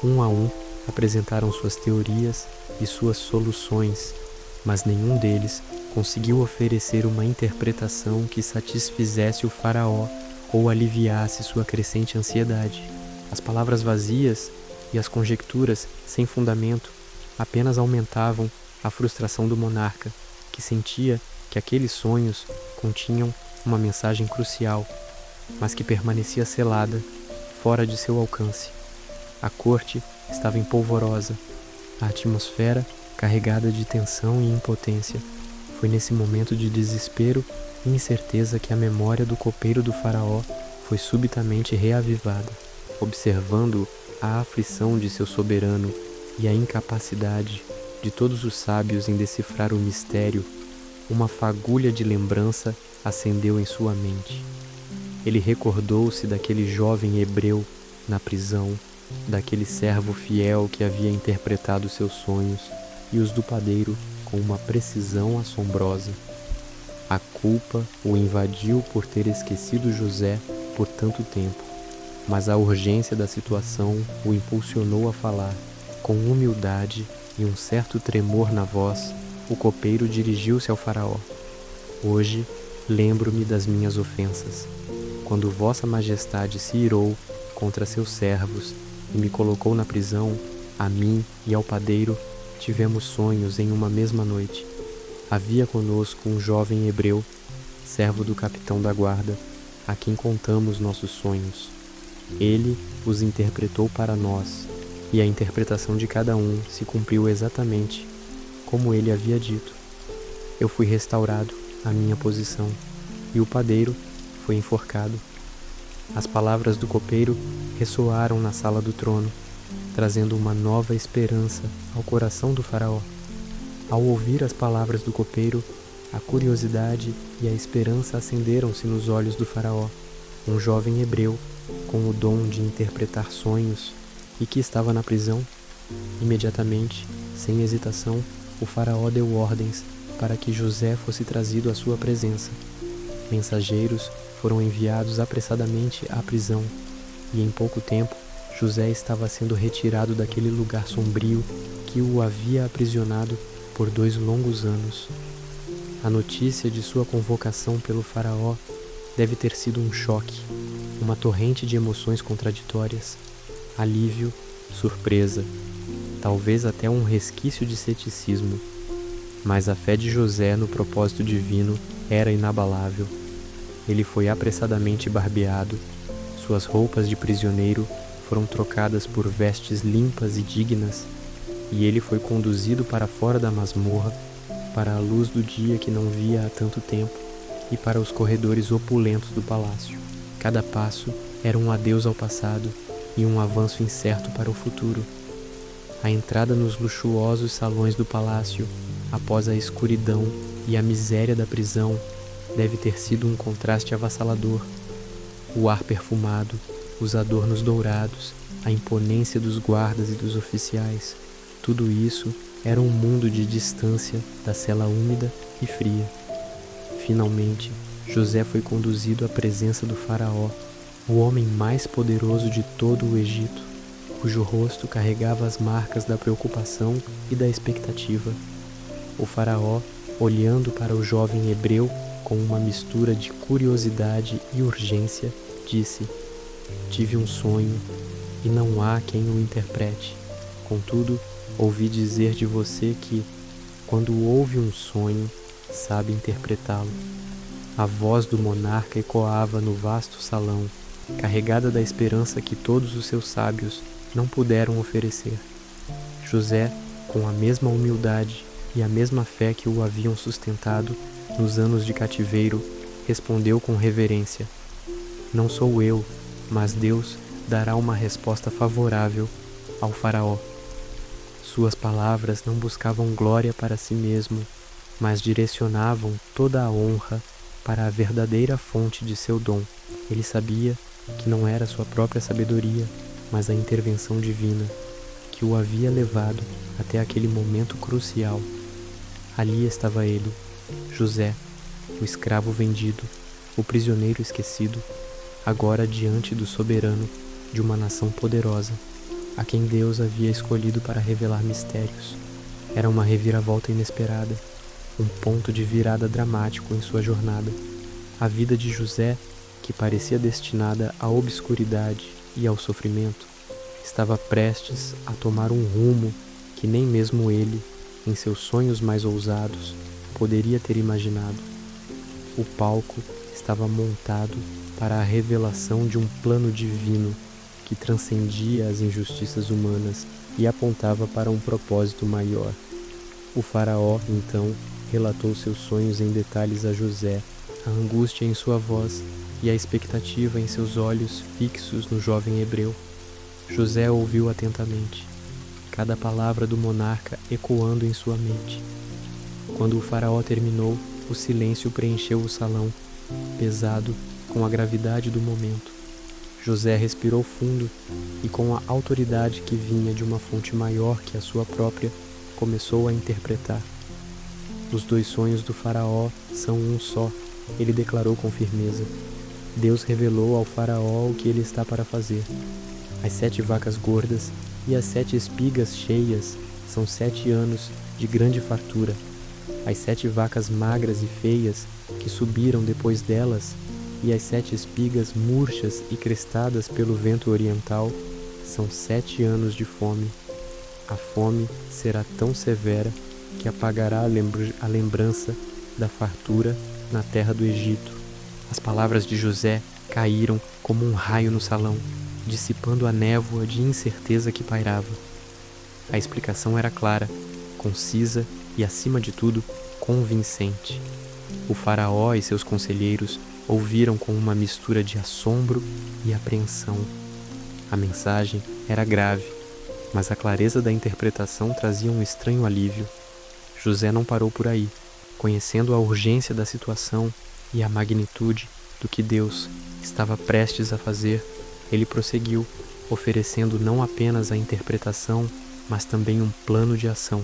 Um a um, apresentaram suas teorias e suas soluções, mas nenhum deles conseguiu oferecer uma interpretação que satisfizesse o faraó ou aliviasse sua crescente ansiedade. As palavras vazias e as conjecturas sem fundamento apenas aumentavam a frustração do monarca, que sentia que aqueles sonhos continham uma mensagem crucial, mas que permanecia selada, fora de seu alcance. A corte estava empolvorosa, a atmosfera carregada de tensão e impotência. Foi nesse momento de desespero e incerteza que a memória do copeiro do faraó foi subitamente reavivada. Observando a aflição de seu soberano e a incapacidade de todos os sábios em decifrar o mistério, uma fagulha de lembrança acendeu em sua mente. Ele recordou-se daquele jovem hebreu na prisão, daquele servo fiel que havia interpretado seus sonhos e os do padeiro com uma precisão assombrosa. A culpa o invadiu por ter esquecido José por tanto tempo, mas a urgência da situação o impulsionou a falar. Com humildade e um certo tremor na voz, o copeiro dirigiu-se ao faraó. Hoje lembro-me das minhas ofensas, quando Vossa Majestade se irou contra seus servos e me colocou na prisão. A mim e ao padeiro tivemos sonhos em uma mesma noite. Havia conosco um jovem hebreu, servo do capitão da guarda, a quem contamos nossos sonhos. Ele os interpretou para nós, e a interpretação de cada um se cumpriu exatamente como ele havia dito. Eu fui restaurado à minha posição, e o padeiro foi enforcado. As palavras do copeiro ressoaram na sala do trono, trazendo uma nova esperança ao coração do faraó. Ao ouvir as palavras do copeiro, a curiosidade e a esperança acenderam-se nos olhos do faraó. Um jovem hebreu, com o dom de interpretar sonhos e que estava na prisão. Imediatamente, sem hesitação, o faraó deu ordens para que José fosse trazido à sua presença. Mensageiros foram enviados apressadamente à prisão, e em pouco tempo José estava sendo retirado daquele lugar sombrio que o havia aprisionado por 2 longos anos. A notícia de sua convocação pelo faraó deve ter sido um choque, uma torrente de emoções contraditórias, alívio, surpresa, talvez até um resquício de ceticismo. Mas a fé de José no propósito divino era inabalável. Ele foi apressadamente barbeado, suas roupas de prisioneiro foram trocadas por vestes limpas e dignas, e ele foi conduzido para fora da masmorra, para a luz do dia que não via há tanto tempo, e para os corredores opulentos do palácio. Cada passo Era um adeus ao passado e um avanço incerto para o futuro. A entrada nos luxuosos salões do palácio, após a escuridão e a miséria da prisão, deve ter sido um contraste avassalador. O ar perfumado, os adornos dourados, a imponência dos guardas e dos oficiais, tudo isso era um mundo de distância da cela úmida e fria. Finalmente, José foi conduzido à presença do faraó, o homem mais poderoso de todo o Egito, cujo rosto carregava as marcas da preocupação e da expectativa. O faraó, olhando para o jovem hebreu com uma mistura de curiosidade e urgência, disse: "Tive um sonho, e não há quem o interprete. Contudo, ouvi dizer de você que, quando ouve um sonho, sabe interpretá-lo." A voz do monarca ecoava no vasto salão, carregada da esperança que todos os seus sábios não puderam oferecer. José, com a mesma humildade e a mesma fé que o haviam sustentado nos anos de cativeiro, respondeu com reverência: "Não sou eu, mas Deus dará uma resposta favorável ao faraó." Suas palavras não buscavam glória para si mesmo, mas direcionavam toda a honra para a verdadeira fonte de seu dom. Ele sabia que não era sua própria sabedoria, mas a intervenção divina, que o havia levado até aquele momento crucial. Ali estava ele, José, o escravo vendido, o prisioneiro esquecido, agora diante do soberano de uma nação poderosa, a quem Deus havia escolhido para revelar mistérios. Era uma reviravolta inesperada, um ponto de virada dramático em sua jornada. A vida de José, que parecia destinada à obscuridade e ao sofrimento, estava prestes a tomar um rumo que nem mesmo ele, em seus sonhos mais ousados, poderia ter imaginado. O palco estava montado para a revelação de um plano divino que transcendia as injustiças humanas e apontava para um propósito maior. O faraó, então, relatou seus sonhos em detalhes a José, a angústia em sua voz e a expectativa em seus olhos fixos no jovem hebreu. José ouviu atentamente, cada palavra do monarca ecoando em sua mente. Quando o faraó terminou, o silêncio preencheu o salão, pesado com a gravidade do momento. José respirou fundo e, com a autoridade que vinha de uma fonte maior que a sua própria, começou a interpretar. "Os dois sonhos do faraó são um só", ele declarou com firmeza. Deus revelou ao faraó o que ele está para fazer. As 7 vacas gordas e as 7 espigas cheias são 7 anos de grande fartura. As 7 vacas magras e feias que subiram depois delas e as 7 espigas murchas e crestadas pelo vento oriental são 7 anos de fome. A fome será tão severa que apagará a lembrança da fartura na terra do Egito. As palavras de José caíram como um raio no salão, dissipando a névoa de incerteza que pairava. A explicação era clara, concisa e, acima de tudo, convincente. O faraó e seus conselheiros ouviram com uma mistura de assombro e apreensão. A mensagem era grave, mas a clareza da interpretação trazia um estranho alívio. José não parou por aí. Conhecendo a urgência da situação e a magnitude do que Deus estava prestes a fazer, ele prosseguiu, oferecendo não apenas a interpretação, mas também um plano de ação.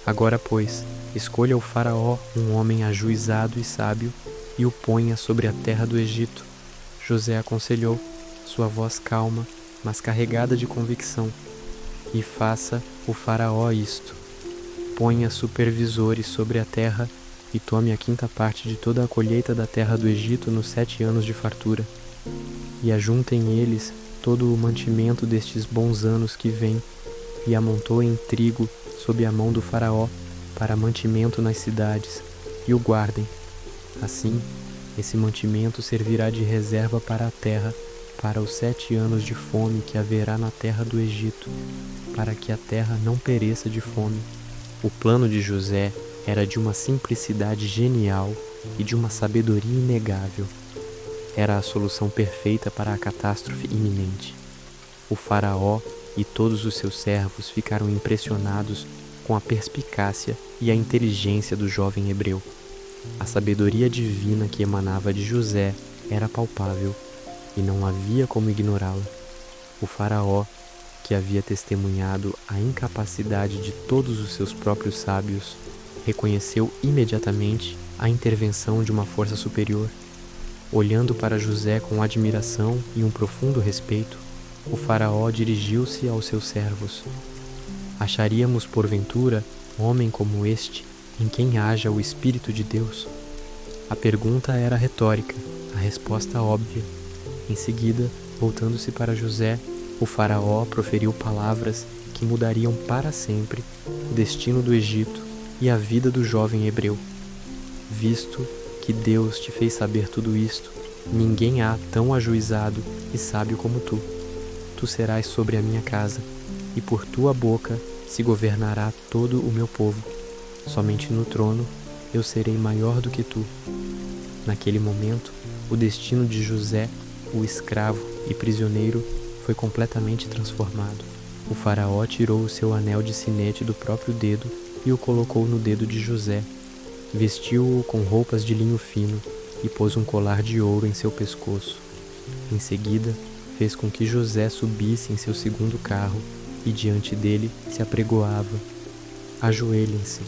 "Agora, pois, escolha o faraó um homem ajuizado e sábio e o ponha sobre a terra do Egito." José aconselhou, sua voz calma, mas carregada de convicção. "E faça o faraó isto: ponha supervisores sobre a terra e tome a 5ª parte de toda a colheita da terra do Egito nos 7 anos de fartura. E ajuntem eles todo o mantimento destes bons anos que vêm, e amontoem trigo sob a mão do faraó para mantimento nas cidades, e o guardem. Assim, esse mantimento servirá de reserva para a terra, para os 7 anos de fome que haverá na terra do Egito, para que a terra não pereça de fome." O plano de José era de uma simplicidade genial e de uma sabedoria inegável. era a solução perfeita para a catástrofe iminente. O faraó e todos os seus servos ficaram impressionados com a perspicácia e a inteligência do jovem hebreu. A sabedoria divina que emanava de José era palpável e não havia como ignorá-la. O faraó, que havia testemunhado a incapacidade de todos os seus próprios sábios, reconheceu imediatamente a intervenção de uma força superior. Olhando para José com admiração e um profundo respeito, o faraó dirigiu-se aos seus servos. Acharíamos, porventura, homem como este, em quem haja o Espírito de Deus? A pergunta era retórica, a resposta óbvia. Em seguida, voltando-se para José, o faraó proferiu palavras que mudariam para sempre o destino do Egito e a vida do jovem hebreu. Visto que Deus te fez saber tudo isto, ninguém há tão ajuizado e sábio como tu. Tu serás sobre a minha casa, e por tua boca se governará todo o meu povo. Somente no trono eu serei maior do que tu. Naquele momento, o destino de José, o escravo e prisioneiro, foi completamente transformado. O faraó tirou o seu anel de sinete do próprio dedo e o colocou no dedo de José. Vestiu-o com roupas de linho fino e pôs um colar de ouro em seu pescoço. Em seguida, fez com que José subisse em seu segundo carro e diante dele se apregoava: ajoelhem-se.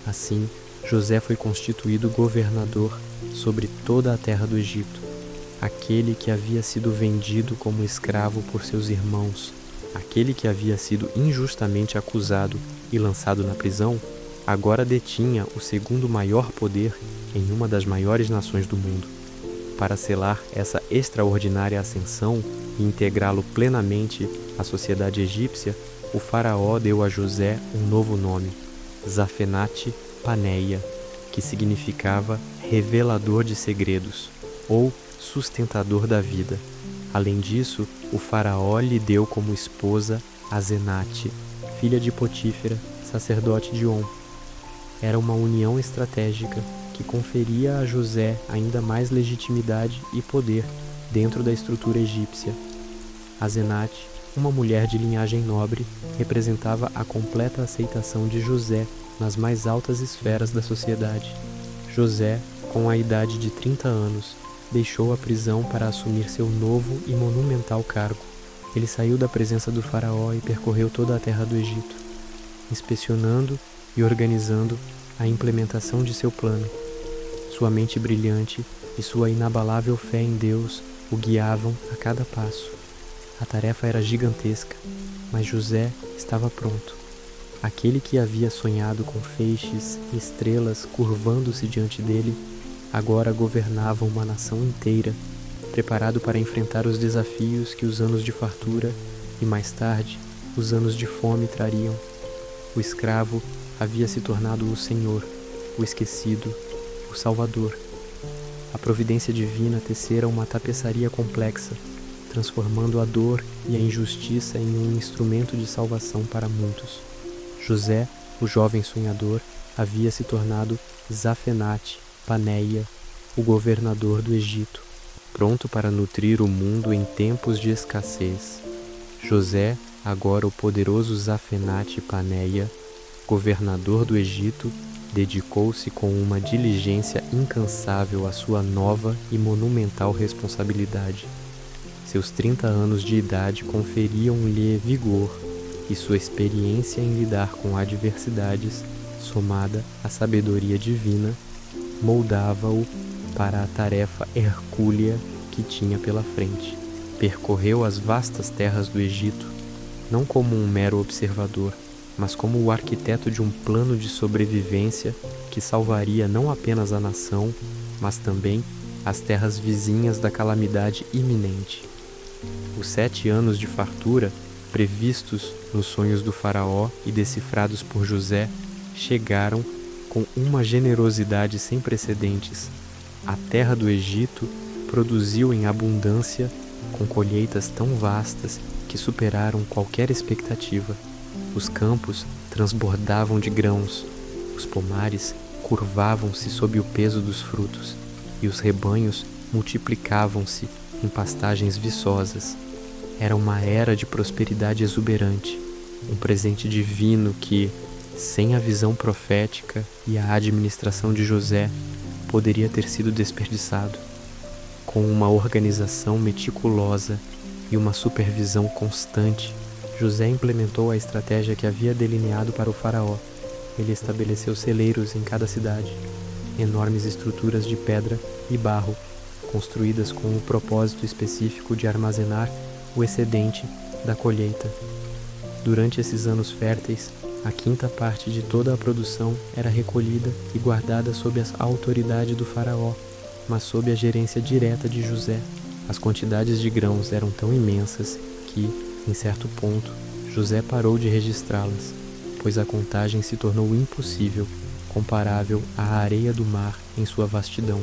Assim, José foi constituído governador sobre toda a terra do Egito. Aquele que havia sido vendido como escravo por seus irmãos, aquele que havia sido injustamente acusado e lançado na prisão, agora detinha o segundo maior poder em uma das maiores nações do mundo. Para selar essa extraordinária ascensão e integrá-lo plenamente à sociedade egípcia, o faraó deu a José um novo nome, Zaphenate-Paneia, que significava revelador de segredos, ou sustentador da vida. Além disso, o faraó lhe deu como esposa Azenate, filha de Potífera, sacerdote de On. Era uma união estratégica que conferia a José ainda mais legitimidade e poder dentro da estrutura egípcia. Azenate, uma mulher de linhagem nobre, representava a completa aceitação de José nas mais altas esferas da sociedade. José, com a idade de 30 anos, deixou a prisão para assumir seu novo e monumental cargo. Ele saiu da presença do faraó e percorreu toda a terra do Egito, inspecionando e organizando a implementação de seu plano. Sua mente brilhante e sua inabalável fé em Deus o guiavam a cada passo. A tarefa era gigantesca, mas José estava pronto. Aquele que havia sonhado com feixes e estrelas curvando-se diante dele, agora governava uma nação inteira, preparado para enfrentar os desafios que os anos de fartura e, mais tarde, os anos de fome trariam. O escravo havia se tornado o Senhor, o esquecido, o Salvador. A providência divina tecera uma tapeçaria complexa, transformando a dor e a injustiça em um instrumento de salvação para muitos. José, o jovem sonhador, havia se tornado Zaphenate-Paneia, o governador do Egito, pronto para nutrir o mundo em tempos de escassez. José, agora o poderoso Zaphenate-Paneia, governador do Egito, dedicou-se com uma diligência incansável à sua nova e monumental responsabilidade. Seus 30 anos de idade conferiam-lhe vigor, e sua experiência em lidar com adversidades, somada à sabedoria divina, moldava-o para a tarefa hercúlea que tinha pela frente. Percorreu as vastas terras do Egito, não como um mero observador, mas como o arquiteto de um plano de sobrevivência que salvaria não apenas a nação, mas também as terras vizinhas da calamidade iminente. Os 7 anos de fartura, previstos nos sonhos do faraó e decifrados por José, chegaram com uma generosidade sem precedentes. A terra do Egito produziu em abundância, com colheitas tão vastas que superaram qualquer expectativa. Os campos transbordavam de grãos, os pomares curvavam-se sob o peso dos frutos, e os rebanhos multiplicavam-se em pastagens viçosas. Era uma era de prosperidade exuberante, um presente divino que, sem a visão profética e a administração de José, poderia ter sido desperdiçado. Com uma organização meticulosa e uma supervisão constante, José implementou a estratégia que havia delineado para o faraó. Ele estabeleceu celeiros em cada cidade, enormes estruturas de pedra e barro, construídas com o propósito específico de armazenar o excedente da colheita. Durante esses anos férteis, a quinta parte de toda a produção era recolhida e guardada sob a autoridade do faraó, mas sob a gerência direta de José. As quantidades de grãos eram tão imensas que, em certo ponto, José parou de registrá-las, pois a contagem se tornou impossível, comparável à areia do mar em sua vastidão.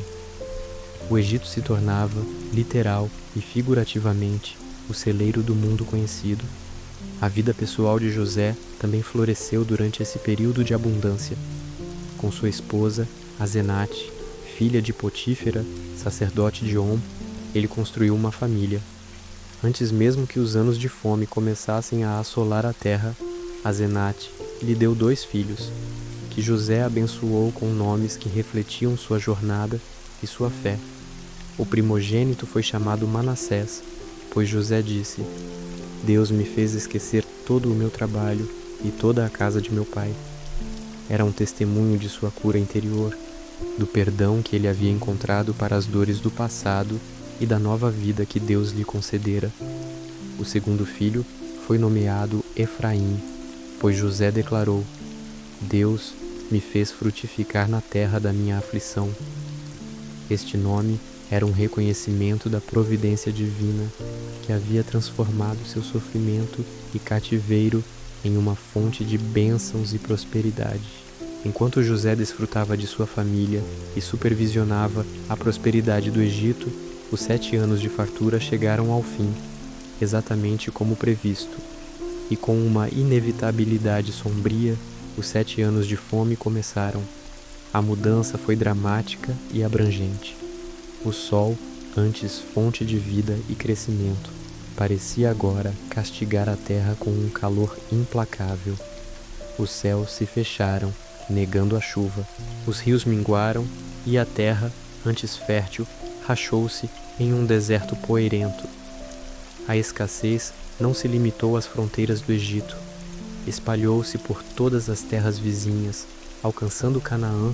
O Egito se tornava, literal e figurativamente, o celeiro do mundo conhecido. A vida pessoal de José também floresceu durante esse período de abundância. Com sua esposa, Azenate, filha de Potífera, sacerdote de On, ele construiu uma família. Antes mesmo que os anos de fome começassem a assolar a terra, Azenate lhe deu 2 filhos, que José abençoou com nomes que refletiam sua jornada e sua fé. O primogênito foi chamado Manassés, pois José disse: Deus me fez esquecer todo o meu trabalho e toda a casa de meu pai. Era um testemunho de sua cura interior, do perdão que ele havia encontrado para as dores do passado e da nova vida que Deus lhe concedera. O segundo filho foi nomeado Efraim, pois José declarou: Deus me fez frutificar na terra da minha aflição. Este nome era um reconhecimento da providência divina que havia transformado seu sofrimento e cativeiro em uma fonte de bênçãos e prosperidade. Enquanto José desfrutava de sua família e supervisionava a prosperidade do Egito, os 7 anos de fartura chegaram ao fim, exatamente como previsto, e com uma inevitabilidade sombria, os 7 anos de fome começaram. A mudança foi dramática e abrangente. O sol, antes fonte de vida e crescimento, parecia agora castigar a terra com um calor implacável. Os céus se fecharam, negando a chuva. Os rios minguaram e a terra, antes fértil, rachou-se em um deserto poeirento. A escassez não se limitou às fronteiras do Egito. Espalhou-se por todas as terras vizinhas, alcançando Canaã,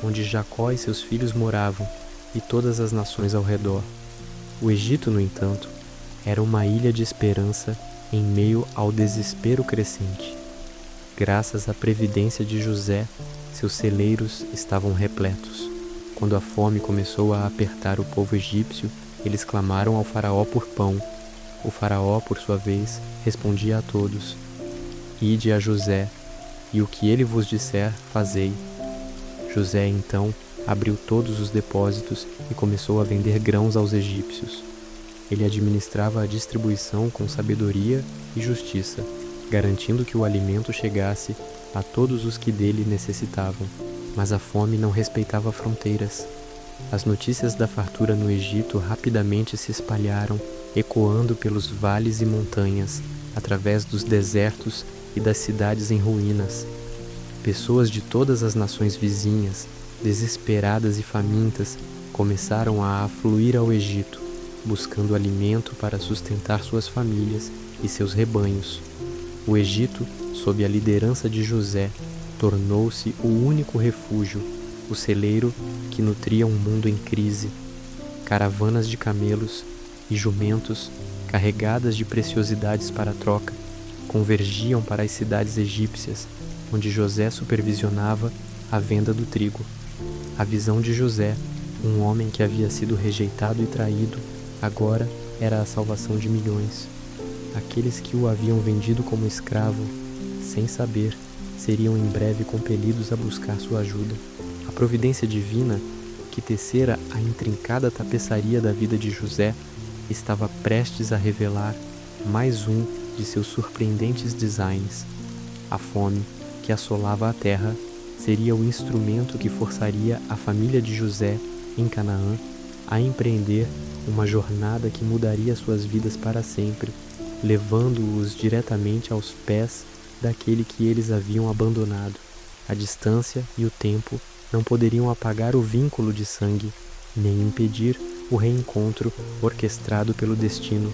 onde Jacó e seus filhos moravam, e todas as nações ao redor. O Egito, no entanto, era uma ilha de esperança em meio ao desespero crescente. Graças à previdência de José, seus celeiros estavam repletos. Quando a fome começou a apertar o povo egípcio, eles clamaram ao faraó por pão. O faraó, por sua vez, respondia a todos: Ide a José, e o que ele vos disser, fazei. José, então, abriu todos os depósitos e começou a vender grãos aos egípcios. Ele administrava a distribuição com sabedoria e justiça, garantindo que o alimento chegasse a todos os que dele necessitavam. Mas a fome não respeitava fronteiras. As notícias da fartura no Egito rapidamente se espalharam, ecoando pelos vales e montanhas, através dos desertos e das cidades em ruínas. Pessoas de todas as nações vizinhas, desesperadas e famintas, começaram a afluir ao Egito, buscando alimento para sustentar suas famílias e seus rebanhos. O Egito, sob a liderança de José, tornou-se o único refúgio, o celeiro que nutria um mundo em crise. Caravanas de camelos e jumentos, carregadas de preciosidades para troca, convergiam para as cidades egípcias, onde José supervisionava a venda do trigo. A visão de José, um homem que havia sido rejeitado e traído, agora era a salvação de milhões. Aqueles que o haviam vendido como escravo, sem saber, seriam em breve compelidos a buscar sua ajuda. A providência divina, que tecera a intrincada tapeçaria da vida de José, estava prestes a revelar mais um de seus surpreendentes designs. A fome, que assolava a terra, seria o instrumento que forçaria a família de José, em Canaã, a empreender uma jornada que mudaria suas vidas para sempre, levando-os diretamente aos pés daquele que eles haviam abandonado. A distância e o tempo não poderiam apagar o vínculo de sangue, nem impedir o reencontro orquestrado pelo destino.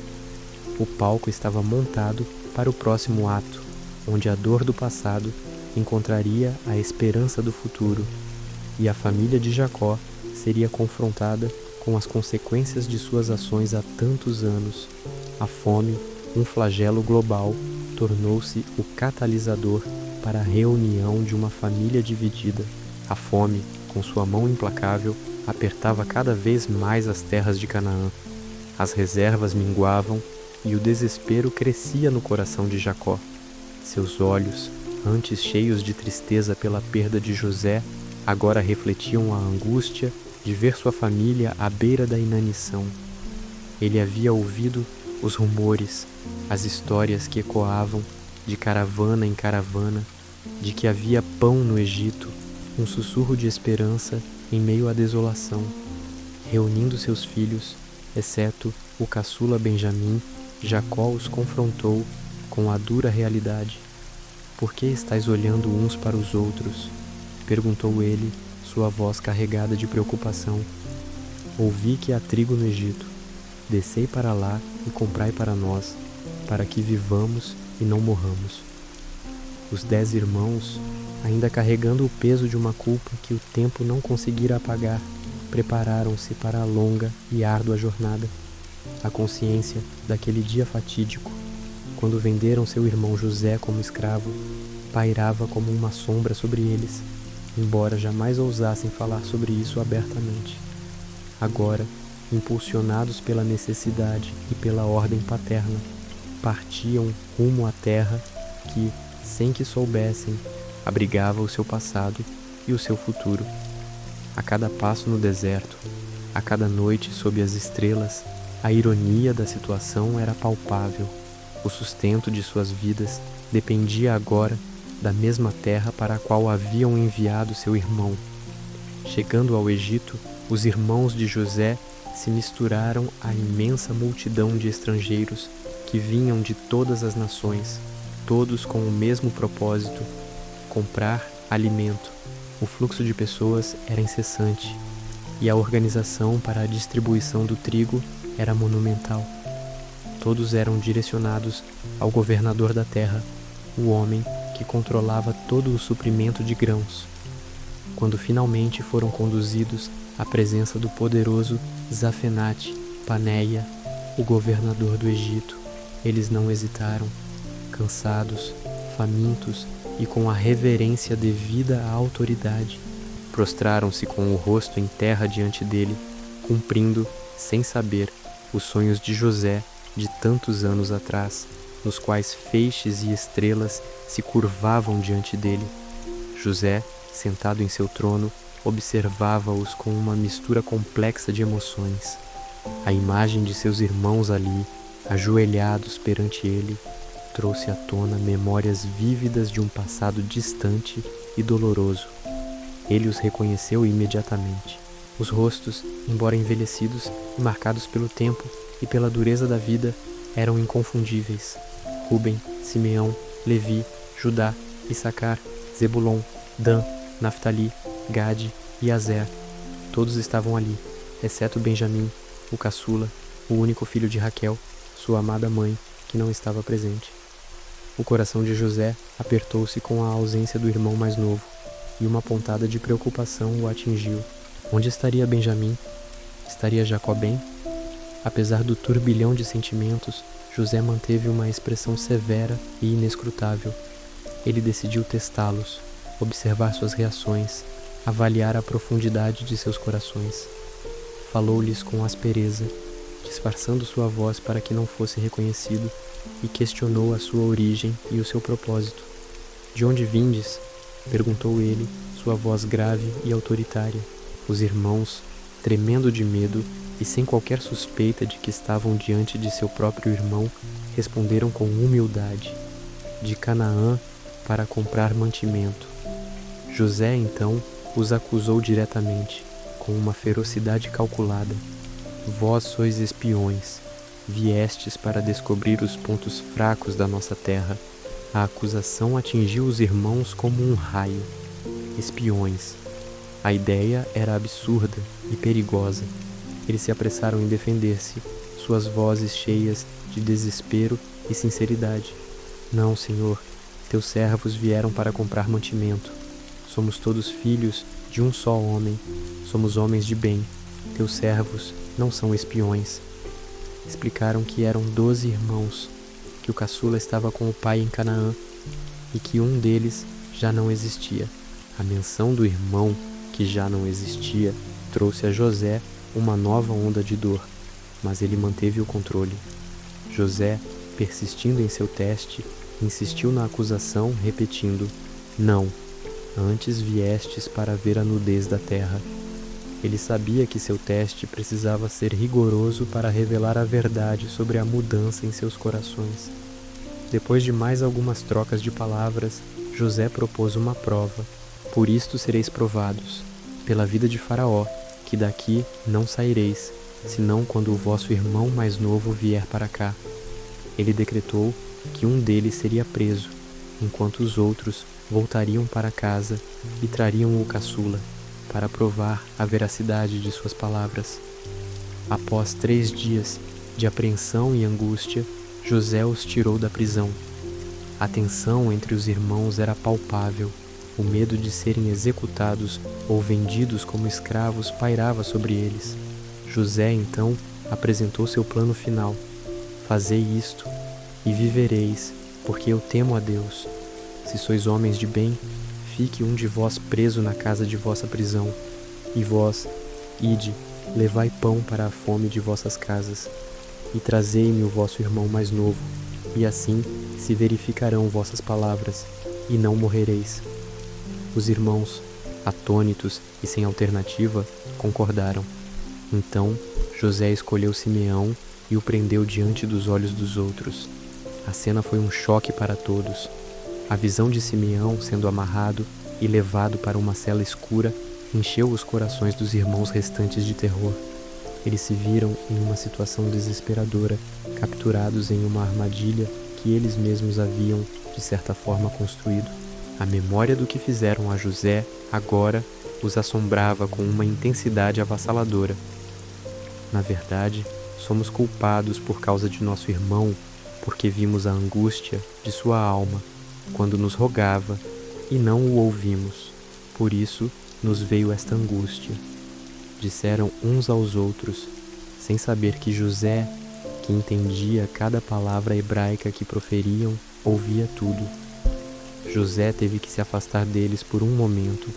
O palco estava montado para o próximo ato, onde a dor do passado encontraria a esperança do futuro, e a família de Jacó seria confrontada com as consequências de suas ações há tantos anos. A fome, um flagelo global, tornou-se o catalisador para a reunião de uma família dividida. A fome, com sua mão implacável, apertava cada vez mais as terras de Canaã. As reservas minguavam e o desespero crescia no coração de Jacó. Seus olhos, antes cheios de tristeza pela perda de José, agora refletiam a angústia de ver sua família à beira da inanição. Ele havia ouvido os rumores, as histórias que ecoavam de caravana em caravana, de que havia pão no Egito, um sussurro de esperança em meio à desolação. Reunindo seus filhos, exceto o caçula Benjamim, Jacó os confrontou com a dura realidade. "Por que estáis olhando uns para os outros?" perguntou ele, sua voz carregada de preocupação. "Ouvi que há trigo no Egito. Descei para lá e comprai para nós, para que vivamos e não morramos." Os 10 irmãos, ainda carregando o peso de uma culpa que o tempo não conseguira apagar, prepararam-se para a longa e árdua jornada. A consciência daquele dia fatídico, quando venderam seu irmão José como escravo, pairava como uma sombra sobre eles, embora jamais ousassem falar sobre isso abertamente. Agora, impulsionados pela necessidade e pela ordem paterna, partiam rumo à terra que, sem que soubessem, abrigava o seu passado e o seu futuro. A cada passo no deserto, a cada noite sob as estrelas, a ironia da situação era palpável. O sustento de suas vidas dependia agora da mesma terra para a qual haviam enviado seu irmão. Chegando ao Egito, os irmãos de José se misturaram à imensa multidão de estrangeiros que vinham de todas as nações, todos com o mesmo propósito: comprar alimento. O fluxo de pessoas era incessante e a organização para a distribuição do trigo era monumental. Todos eram direcionados ao governador da terra, o homem que controlava todo o suprimento de grãos. Quando finalmente foram conduzidos à presença do poderoso Zafenate Paneia, o governador do Egito, eles não hesitaram. Cansados, famintos e com a reverência devida à autoridade, prostraram-se com o rosto em terra diante dele, cumprindo, sem saber, os sonhos de José de tantos anos atrás, nos quais feixes e estrelas se curvavam diante dele. José, sentado em seu trono, observava-os com uma mistura complexa de emoções. A imagem de seus irmãos ali, ajoelhados perante ele, trouxe à tona memórias vívidas de um passado distante e doloroso. Ele os reconheceu imediatamente. Os rostos, embora envelhecidos e marcados pelo tempo e pela dureza da vida, eram inconfundíveis. Ruben, Simeão, Levi, Judá, Issacar, Zebulon, Dan, Naftali, Gade e Azer. Todos estavam ali, exceto Benjamim, o caçula, o único filho de Raquel, sua amada mãe, que não estava presente. O coração de José apertou-se com a ausência do irmão mais novo, e uma pontada de preocupação o atingiu. Onde estaria Benjamim? Estaria Jacó bem? Apesar do turbilhão de sentimentos, José manteve uma expressão severa e inescrutável. Ele decidiu testá-los, observar suas reações, avaliar a profundidade de seus corações. Falou-lhes com aspereza, disfarçando sua voz para que não fosse reconhecido, e questionou a sua origem e o seu propósito. "De onde vindes?" perguntou ele, sua voz grave e autoritária. Os irmãos, tremendo de medo e sem qualquer suspeita de que estavam diante de seu próprio irmão, responderam com humildade: "De Canaã, para comprar mantimento." José, então, os acusou diretamente, com uma ferocidade calculada. Vós sois espiões, viestes para descobrir os pontos fracos da nossa terra. A acusação atingiu os irmãos como um raio. Espiões. A ideia era absurda e perigosa. Eles se apressaram em defender-se, suas vozes cheias de desespero e sinceridade. Não, Senhor, teus servos vieram para comprar mantimento. Somos todos filhos de um só homem, somos homens de bem. Teus servos não são espiões. Explicaram que eram 12 irmãos, que o caçula estava com o pai em Canaã e que um deles já não existia. A menção do irmão que já não existia trouxe a José uma nova onda de dor, mas ele manteve o controle. José, persistindo em seu teste, insistiu na acusação, repetindo: não, antes viestes para ver a nudez da terra. Ele sabia que seu teste precisava ser rigoroso para revelar a verdade sobre a mudança em seus corações. Depois de mais algumas trocas de palavras, José propôs uma prova. Por isto sereis provados, pela vida de Faraó, que daqui não saireis, senão quando o vosso irmão mais novo vier para cá. Ele decretou que um deles seria preso, enquanto os outros voltariam para casa e trariam o caçula, para provar a veracidade de suas palavras. Após 3 dias de apreensão e angústia, José os tirou da prisão. A tensão entre os irmãos era palpável. O medo de serem executados ou vendidos como escravos pairava sobre eles. José, então, apresentou seu plano final. Fazei isto, e vivereis, porque eu temo a Deus. Se sois homens de bem, fique um de vós preso na casa de vossa prisão. E vós, ide, levai pão para a fome de vossas casas. E trazei-me o vosso irmão mais novo, e assim se verificarão vossas palavras, e não morrereis. Os irmãos, atônitos e sem alternativa, concordaram. Então José escolheu Simeão e o prendeu diante dos olhos dos outros. A cena foi um choque para todos. A visão de Simeão sendo amarrado e levado para uma cela escura encheu os corações dos irmãos restantes de terror. Eles se viram em uma situação desesperadora, capturados em uma armadilha que eles mesmos haviam, de certa forma, construído. A memória do que fizeram a José, agora, os assombrava com uma intensidade avassaladora. Na verdade, somos culpados por causa de nosso irmão, porque vimos a angústia de sua alma, quando nos rogava, e não o ouvimos. Por isso, nos veio esta angústia. Disseram uns aos outros, sem saber que José, que entendia cada palavra hebraica que proferiam, ouvia tudo. José teve que se afastar deles por um momento,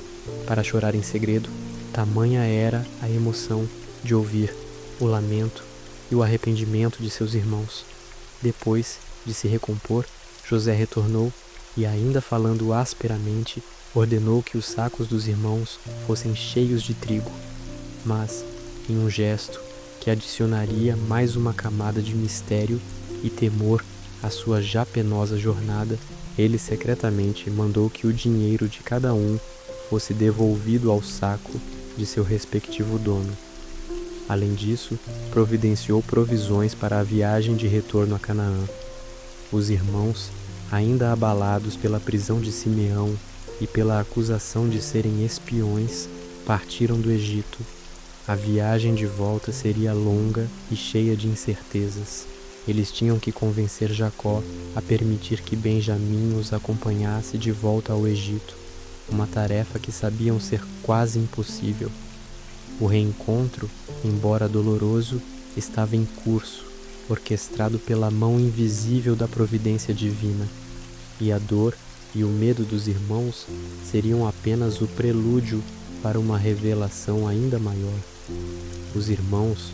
para chorar em segredo. Tamanha era a emoção de ouvir o lamento e o arrependimento de seus irmãos. Depois de se recompor, José retornou e, ainda falando asperamente, ordenou que os sacos dos irmãos fossem cheios de trigo. Mas, em um gesto que adicionaria mais uma camada de mistério e temor à sua já penosa jornada, ele secretamente mandou que o dinheiro de cada um fosse devolvido ao saco de seu respectivo dono. Além disso, providenciou provisões para a viagem de retorno a Canaã. Os irmãos, ainda abalados pela prisão de Simeão e pela acusação de serem espiões, partiram do Egito. A viagem de volta seria longa e cheia de incertezas. Eles tinham que convencer Jacó a permitir que Benjamim os acompanhasse de volta ao Egito, uma tarefa que sabiam ser quase impossível. O reencontro, embora doloroso, estava em curso, orquestrado pela mão invisível da providência divina, e a dor e o medo dos irmãos seriam apenas o prelúdio para uma revelação ainda maior. Os irmãos,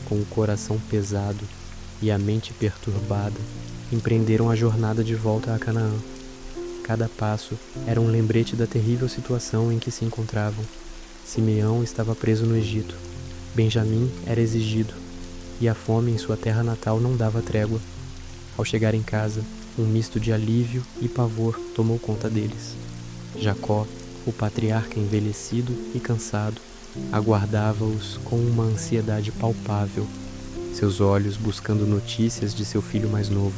com o coração pesado e a mente perturbada, empreenderam a jornada de volta a Canaã. Cada passo era um lembrete da terrível situação em que se encontravam. Simeão estava preso no Egito, Benjamim era exigido, e a fome em sua terra natal não dava trégua. Ao chegar em casa, um misto de alívio e pavor tomou conta deles. Jacó, o patriarca envelhecido e cansado, aguardava-os com uma ansiedade palpável, seus olhos buscando notícias de seu filho mais novo.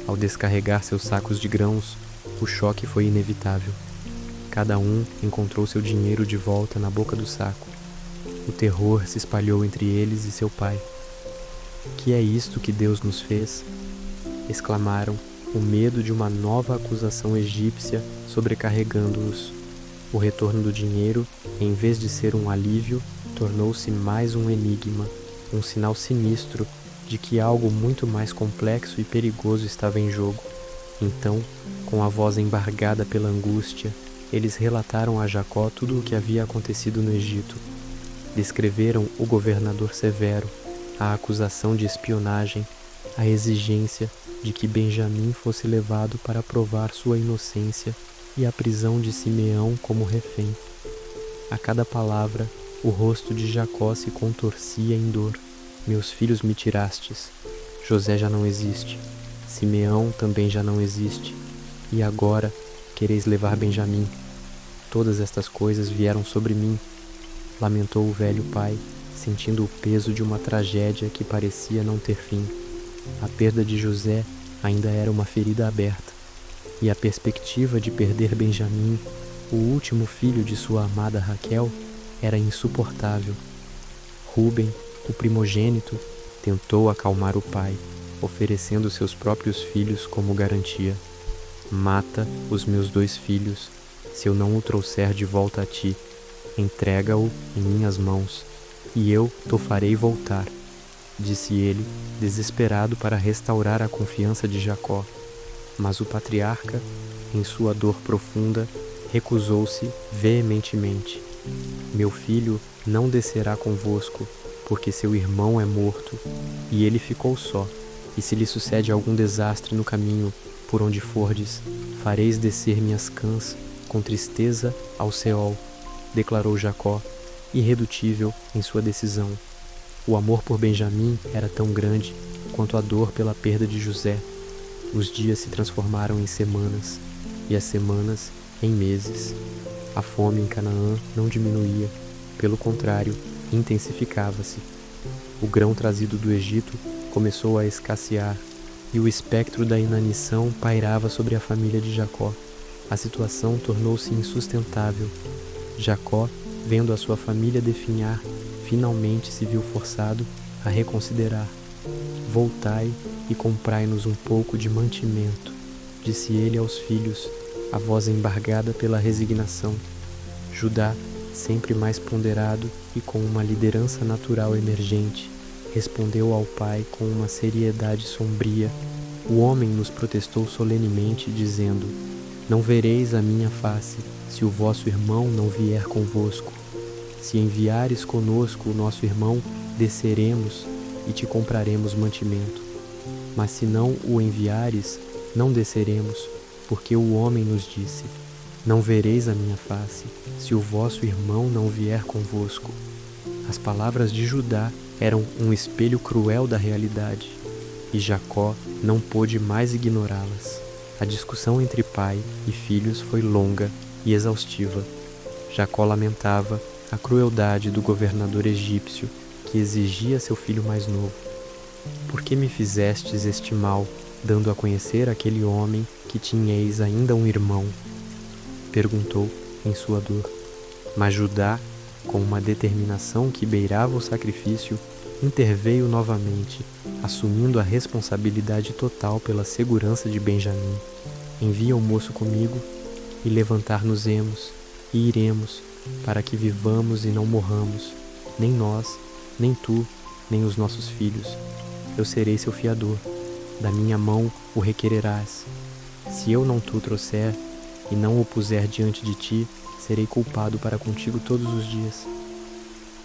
Ao descarregar seus sacos de grãos, o choque foi inevitável. Cada um encontrou seu dinheiro de volta na boca do saco. O terror se espalhou entre eles e seu pai. "Que é isto que Deus nos fez?" exclamaram, o medo de uma nova acusação egípcia sobrecarregando-os. O retorno do dinheiro, em vez de ser um alívio, tornou-se mais um enigma, um sinal sinistro de que algo muito mais complexo e perigoso estava em jogo. Então, com a voz embargada pela angústia, eles relataram a Jacó tudo o que havia acontecido no Egito. Descreveram o governador severo, a acusação de espionagem, a exigência de que Benjamim fosse levado para provar sua inocência e a prisão de Simeão como refém. A cada palavra, o rosto de Jacó se contorcia em dor. "Meus filhos me tirastes. José já não existe. Simeão também já não existe. E agora quereis levar Benjamim. Todas estas coisas vieram sobre mim", lamentou o velho pai, sentindo o peso de uma tragédia que parecia não ter fim. A perda de José ainda era uma ferida aberta, e a perspectiva de perder Benjamim, o último filho de sua amada Raquel, era insuportável. Rúben, o primogênito, tentou acalmar o pai, oferecendo seus próprios filhos como garantia. "Mata os meus 2 filhos, se eu não o trouxer de volta a ti. Entrega-o em minhas mãos, e eu t'o farei voltar", disse ele, desesperado para restaurar a confiança de Jacó. Mas o patriarca, em sua dor profunda, recusou-se veementemente. "Meu filho não descerá convosco, porque seu irmão é morto, e ele ficou só. E se lhe sucede algum desastre no caminho, por onde fordes, fareis descer minhas cãs com tristeza ao Seol", declarou Jacó, irredutível em sua decisão. O amor por Benjamim era tão grande quanto a dor pela perda de José. Os dias se transformaram em semanas, e as semanas em meses. A fome em Canaã não diminuía, pelo contrário, intensificava-se. O grão trazido do Egito começou a escassear, e o espectro da inanição pairava sobre a família de Jacó. A situação tornou-se insustentável. Jacó, vendo a sua família definhar, finalmente se viu forçado a reconsiderar. "Voltai e comprai-nos um pouco de mantimento", disse ele aos filhos, a voz embargada pela resignação. Judá, sempre mais ponderado e com uma liderança natural emergente, respondeu ao pai com uma seriedade sombria. "O homem nos protestou solenemente, dizendo: Não vereis a minha face, se o vosso irmão não vier convosco. Se enviares conosco o nosso irmão, desceremos e te compraremos mantimento. Mas se não o enviares, não desceremos, porque o homem nos disse: Não vereis a minha face, se o vosso irmão não vier convosco." As palavras de Judá eram um espelho cruel da realidade, e Jacó não pôde mais ignorá-las. A discussão entre pai e filhos foi longa e exaustiva. Jacó lamentava a crueldade do governador egípcio, que exigia seu filho mais novo. "Por que me fizestes este mal, dando a conhecer aquele homem que tinhais ainda um irmão?" perguntou em sua dor. Mas Judá, com uma determinação que beirava o sacrifício, interveio novamente, assumindo a responsabilidade total pela segurança de Benjamim. "Envia o moço comigo, e levantar-nos-emos, e iremos, para que vivamos e não morramos, nem nós, nem tu, nem os nossos filhos. Eu serei seu fiador, da minha mão o requererás. Se eu não te o trouxer, e não o puser diante de ti, serei culpado para contigo todos os dias."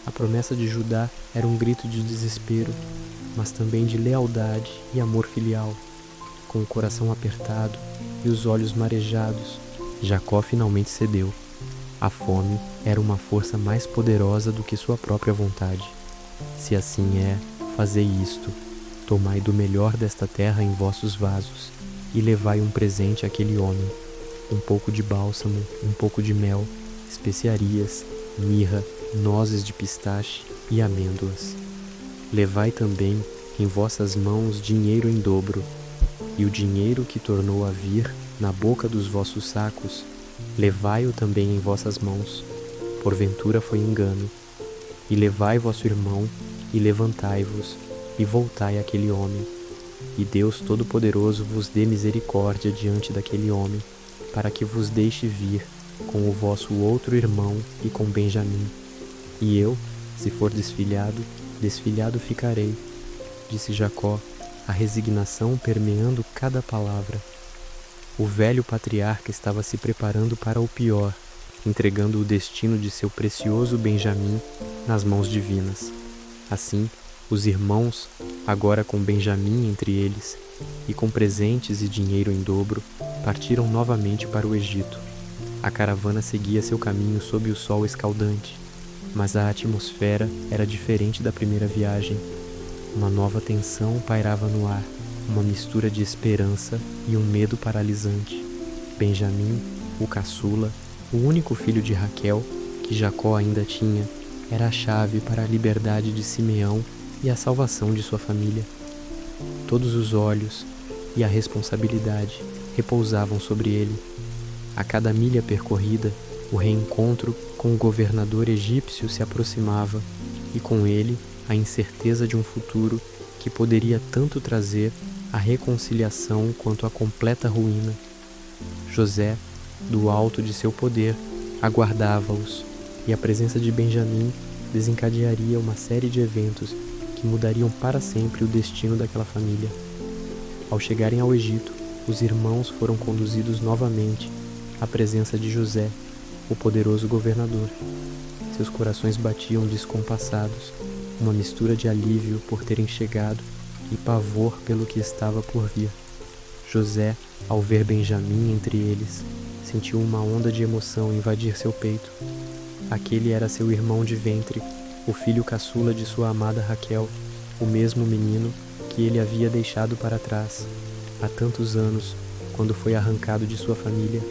A promessa de Judá era um grito de desespero, mas também de lealdade e amor filial. Com o coração apertado e os olhos marejados, Jacó finalmente cedeu. A fome era uma força mais poderosa do que sua própria vontade. "Se assim é, fazei isto: tomai do melhor desta terra em vossos vasos, e levai um presente àquele homem: um pouco de bálsamo, um pouco de mel, especiarias, mirra nozes de pistache e amêndoas. Levai também em vossas mãos dinheiro em dobro, e o dinheiro que tornou a vir na boca dos vossos sacos, levai-o também em vossas mãos, porventura foi engano. E levai vosso irmão, e levantai-vos, e voltai àquele homem. E Deus Todo-Poderoso vos dê misericórdia diante daquele homem, para que vos deixe vir com o vosso outro irmão e com Benjamim. E eu, se for desfilhado, desfilhado ficarei, disse Jacó, a resignação permeando cada palavra. O velho patriarca estava se preparando para o pior, entregando o destino de seu precioso Benjamim nas mãos divinas. Assim, os irmãos, agora com Benjamim entre eles, e com presentes e dinheiro em dobro, partiram novamente para o Egito. A caravana seguia seu caminho sob o sol escaldante, mas a atmosfera era diferente da primeira viagem. Uma nova tensão pairava no ar, uma mistura de esperança e um medo paralisante. Benjamim, o caçula, o único filho de Raquel, que Jacó ainda tinha, era a chave para a liberdade de Simeão e a salvação de sua família. Todos os olhos e a responsabilidade repousavam sobre ele. A cada milha percorrida, o reencontro com o governador egípcio se aproximava, e com ele a incerteza de um futuro que poderia tanto trazer a reconciliação quanto a completa ruína. José, do alto de seu poder, aguardava-os, e a presença de Benjamim desencadearia uma série de eventos que mudariam para sempre o destino daquela família. Ao chegarem ao Egito, os irmãos foram conduzidos novamente à presença de José, o poderoso governador. Seus corações batiam descompassados, uma mistura de alívio por terem chegado e pavor pelo que estava por vir. José, ao ver Benjamim entre eles, sentiu uma onda de emoção invadir seu peito. Aquele era seu irmão de ventre, o filho caçula de sua amada Raquel, o mesmo menino que ele havia deixado para trás, há tantos anos, quando foi arrancado de sua família.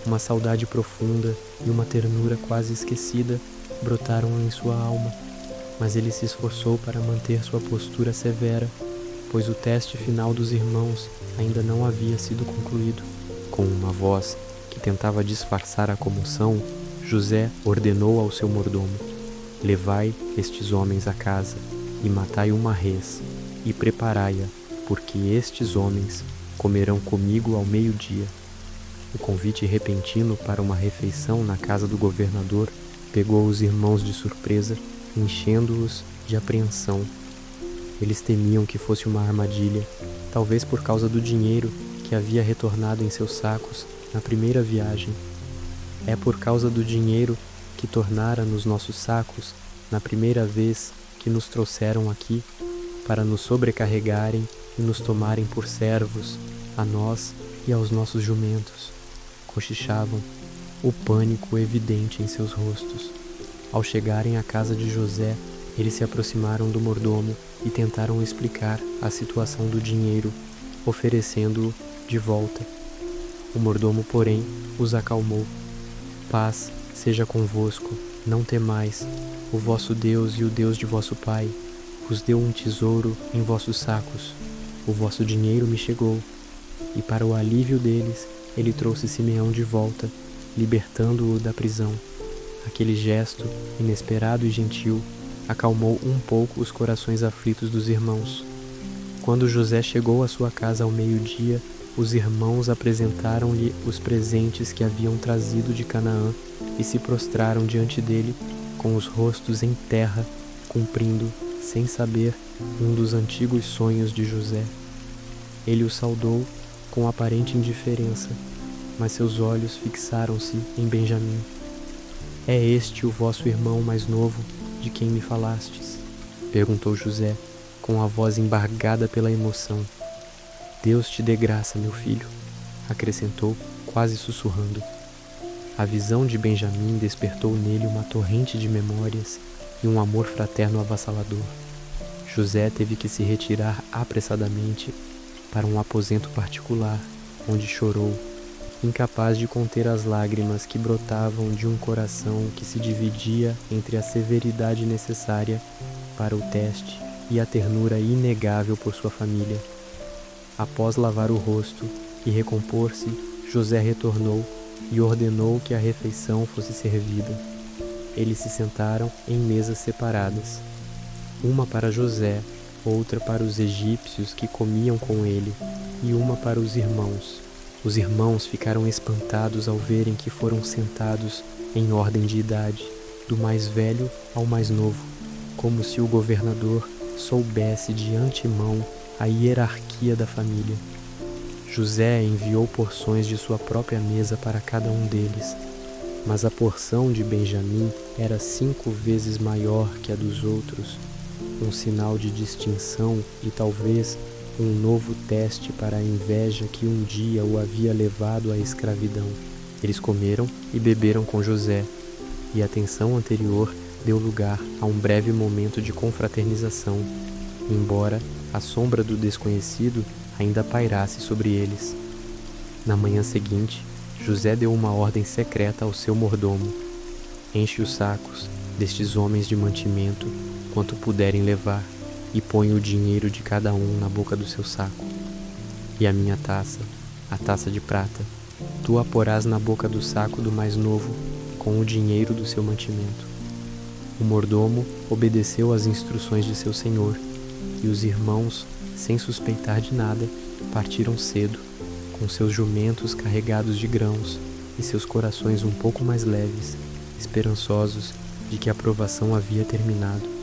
Uma saudade profunda e uma ternura quase esquecida brotaram em sua alma, mas ele se esforçou para manter sua postura severa, pois o teste final dos irmãos ainda não havia sido concluído. Com uma voz que tentava disfarçar a comoção, José ordenou ao seu mordomo: levai estes homens à casa, e matai uma res, e preparai-a, porque estes homens comerão comigo ao meio-dia. O convite repentino para uma refeição na casa do governador pegou os irmãos de surpresa, enchendo-os de apreensão. Eles temiam que fosse uma armadilha, talvez por causa do dinheiro que havia retornado em seus sacos na primeira viagem. É por causa do dinheiro que tornara nos nossos sacos na primeira vez que nos trouxeram aqui, para nos sobrecarregarem e nos tomarem por servos, a nós e aos nossos jumentos. Cochichavam, o pânico evidente em seus rostos. Ao chegarem à casa de José, eles se aproximaram do mordomo e tentaram explicar a situação do dinheiro, oferecendo-o de volta. O mordomo, porém, os acalmou. Paz seja convosco, não temais. O vosso Deus e o Deus de vosso pai vos deu um tesouro em vossos sacos. O vosso dinheiro me chegou. E para o alívio deles, ele trouxe Simeão de volta, libertando-o da prisão. Aquele gesto, inesperado e gentil, acalmou um pouco os corações aflitos dos irmãos. Quando José chegou à sua casa ao meio-dia, os irmãos apresentaram-lhe os presentes que haviam trazido de Canaã e se prostraram diante dele com os rostos em terra, cumprindo, sem saber, um dos antigos sonhos de José. Ele o saudou com aparente indiferença, mas seus olhos fixaram-se em Benjamim. É este o vosso irmão mais novo, de quem me falastes? Perguntou José, com a voz embargada pela emoção. Deus te dê graça, meu filho, acrescentou, quase sussurrando. A visão de Benjamim despertou nele uma torrente de memórias e um amor fraterno avassalador. José teve que se retirar apressadamente para um aposento particular, onde chorou, incapaz de conter as lágrimas que brotavam de um coração que se dividia entre a severidade necessária para o teste e a ternura inegável por sua família. Após lavar o rosto e recompor-se, José retornou e ordenou que a refeição fosse servida. Eles se sentaram em mesas separadas, uma para José, outra para os egípcios que comiam com ele, e uma para os irmãos. Os irmãos ficaram espantados ao verem que foram sentados em ordem de idade, do mais velho ao mais novo, como se o governador soubesse de antemão a hierarquia da família. José enviou porções de sua própria mesa para cada um deles, mas a porção de Benjamim era 5 vezes maior que a dos outros, um sinal de distinção e talvez um novo teste para a inveja que um dia o havia levado à escravidão. Eles comeram e beberam com José, e a tensão anterior deu lugar a um breve momento de confraternização, embora a sombra do desconhecido ainda pairasse sobre eles. Na manhã seguinte, José deu uma ordem secreta ao seu mordomo: enche os sacos destes homens de mantimento quanto puderem levar, e põe o dinheiro de cada um na boca do seu saco. E a minha taça, a taça de prata, tu a porás na boca do saco do mais novo, com o dinheiro do seu mantimento. O mordomo obedeceu às instruções de seu senhor, e os irmãos, sem suspeitar de nada, partiram cedo, com seus jumentos carregados de grãos e seus corações um pouco mais leves, esperançosos de que a provação havia terminado.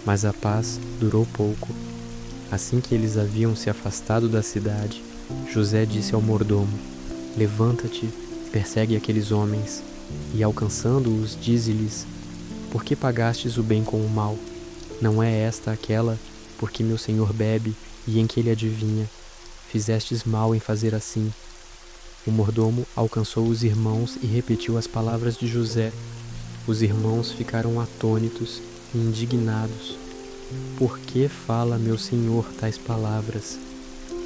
Mas a paz durou pouco. Assim que eles haviam se afastado da cidade, José disse ao mordomo: levanta-te, persegue aqueles homens, e alcançando-os, dize-lhes: por que pagastes o bem com o mal? Não é esta aquela por que meu senhor bebe e em que ele adivinha? Fizestes mal em fazer assim. O mordomo alcançou os irmãos e repetiu as palavras de José. Os irmãos ficaram atônitos e indignados. Por que fala meu senhor tais palavras?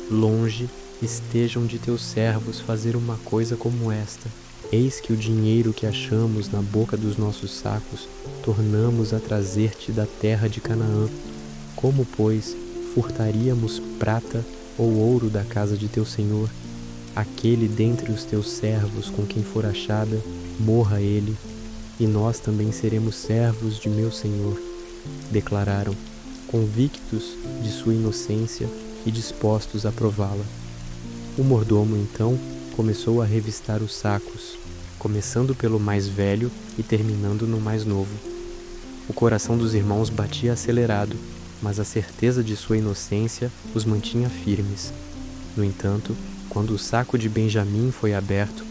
Longe estejam de teus servos fazer uma coisa como esta. Eis que o dinheiro que achamos na boca dos nossos sacos tornamos a trazer-te da terra de Canaã. Como, pois, furtaríamos prata ou ouro da casa de teu senhor? Aquele dentre os teus servos com quem for achada, morra ele, e nós também seremos servos de meu senhor, declararam, convictos de sua inocência e dispostos a prová-la. O mordomo, então, começou a revistar os sacos, começando pelo mais velho e terminando no mais novo. O coração dos irmãos batia acelerado, mas a certeza de sua inocência os mantinha firmes. No entanto, quando o saco de Benjamim foi aberto,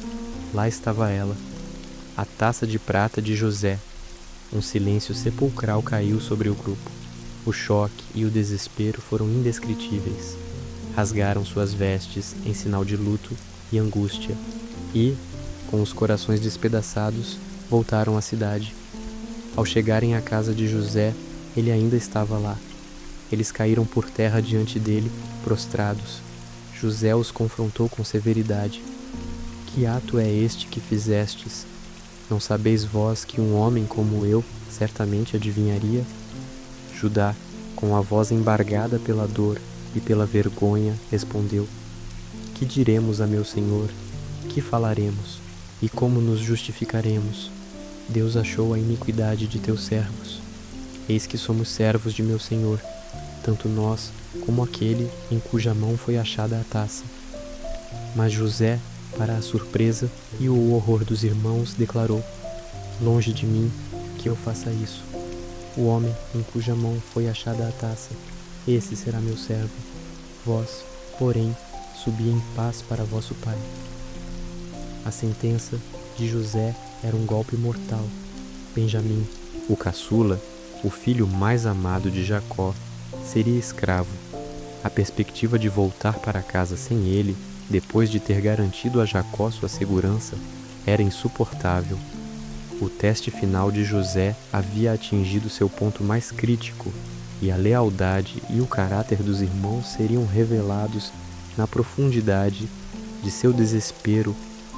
lá estava ela, a taça de prata de José. Um silêncio sepulcral caiu sobre o grupo. O choque e o desespero foram indescritíveis. Rasgaram suas vestes em sinal de luto e angústia e, com os corações despedaçados, voltaram à cidade. Ao chegarem à casa de José, ele ainda estava lá. Eles caíram por terra diante dele, prostrados. José os confrontou com severidade. Que ato é este que fizestes? Não sabeis vós que um homem como eu certamente adivinharia? Judá, com a voz embargada pela dor e pela vergonha, respondeu: que diremos a meu senhor? Que falaremos? E como nos justificaremos? Deus achou a iniquidade de teus servos. Eis que somos servos de meu senhor, tanto nós como aquele em cuja mão foi achada a taça. Mas José, para a surpresa e o horror dos irmãos, declarou: longe de mim que eu faça isso. O homem em cuja mão foi achada a taça, esse será meu servo. Vós, porém, subi em paz para vosso pai. A sentença de José era um golpe mortal. Benjamim, o caçula, o filho mais amado de Jacó, seria escravo. A perspectiva de voltar para casa sem ele, depois de ter garantido a Jacó sua segurança, era insuportável. O teste final de José havia atingido seu ponto mais crítico, e a lealdade e o caráter dos irmãos seriam revelados na profundidade de seu desespero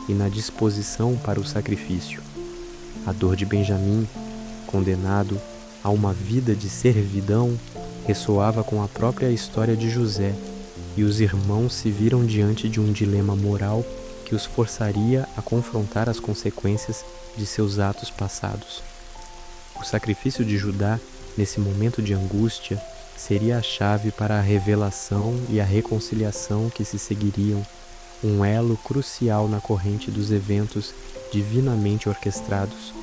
e na disposição para o sacrifício. A dor de Benjamim, condenado a uma vida de servidão, ressoava com a própria história de José, e os irmãos se viram diante de um dilema moral que os forçaria a confrontar as consequências de seus atos passados. O sacrifício de Judá, nesse momento de angústia, seria a chave para a revelação e a reconciliação que se seguiriam, um elo crucial na corrente dos eventos divinamente orquestrados.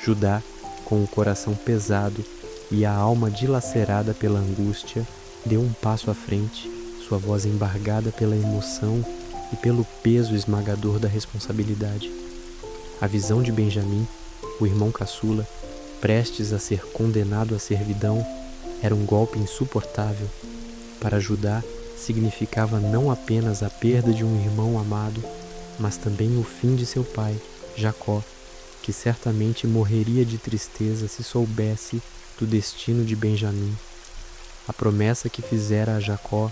Judá, com o coração pesado e a alma dilacerada pela angústia, deu um passo à frente, sua voz embargada pela emoção e pelo peso esmagador da responsabilidade. A visão de Benjamim, o irmão caçula, prestes a ser condenado à servidão, era um golpe insuportável. Para Judá, significava não apenas a perda de um irmão amado, mas também o fim de seu pai, Jacó, que certamente morreria de tristeza se soubesse do destino de Benjamim. A promessa que fizera a Jacó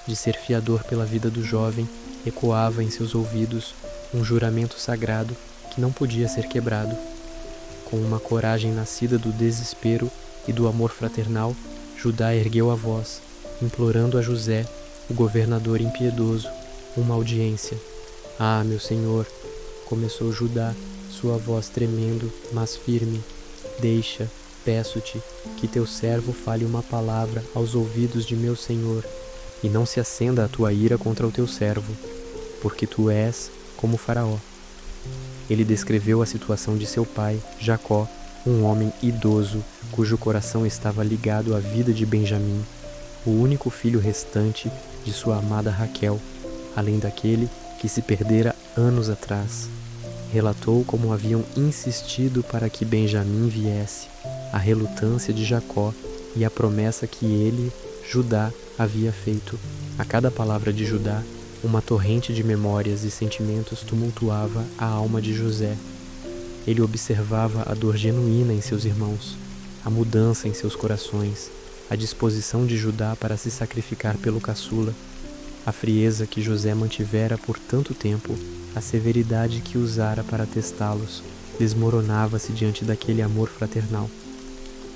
de ser fiador pela vida do jovem ecoava em seus ouvidos, um juramento sagrado que não podia ser quebrado. Com uma coragem nascida do desespero e do amor fraternal, Judá ergueu a voz, implorando a José, o governador impiedoso, uma audiência. "Ah, meu senhor", começou Judá, sua voz tremendo, mas firme, "deixa, peço-te, que teu servo fale uma palavra aos ouvidos de meu senhor, e não se acenda a tua ira contra o teu servo, porque tu és como Faraó." Ele descreveu a situação de seu pai, Jacó, um homem idoso, cujo coração estava ligado à vida de Benjamim, o único filho restante de sua amada Raquel, além daquele que se perdera anos atrás. Relatou como haviam insistido para que Benjamim viesse, a relutância de Jacó e a promessa que ele, Judá, havia feito. A cada palavra de Judá, uma torrente de memórias e sentimentos tumultuava a alma de José. Ele observava a dor genuína em seus irmãos, a mudança em seus corações, a disposição de Judá para se sacrificar pelo caçula, a frieza que José mantivera por tanto tempo, a severidade que usara para testá-los, desmoronava-se diante daquele amor fraternal.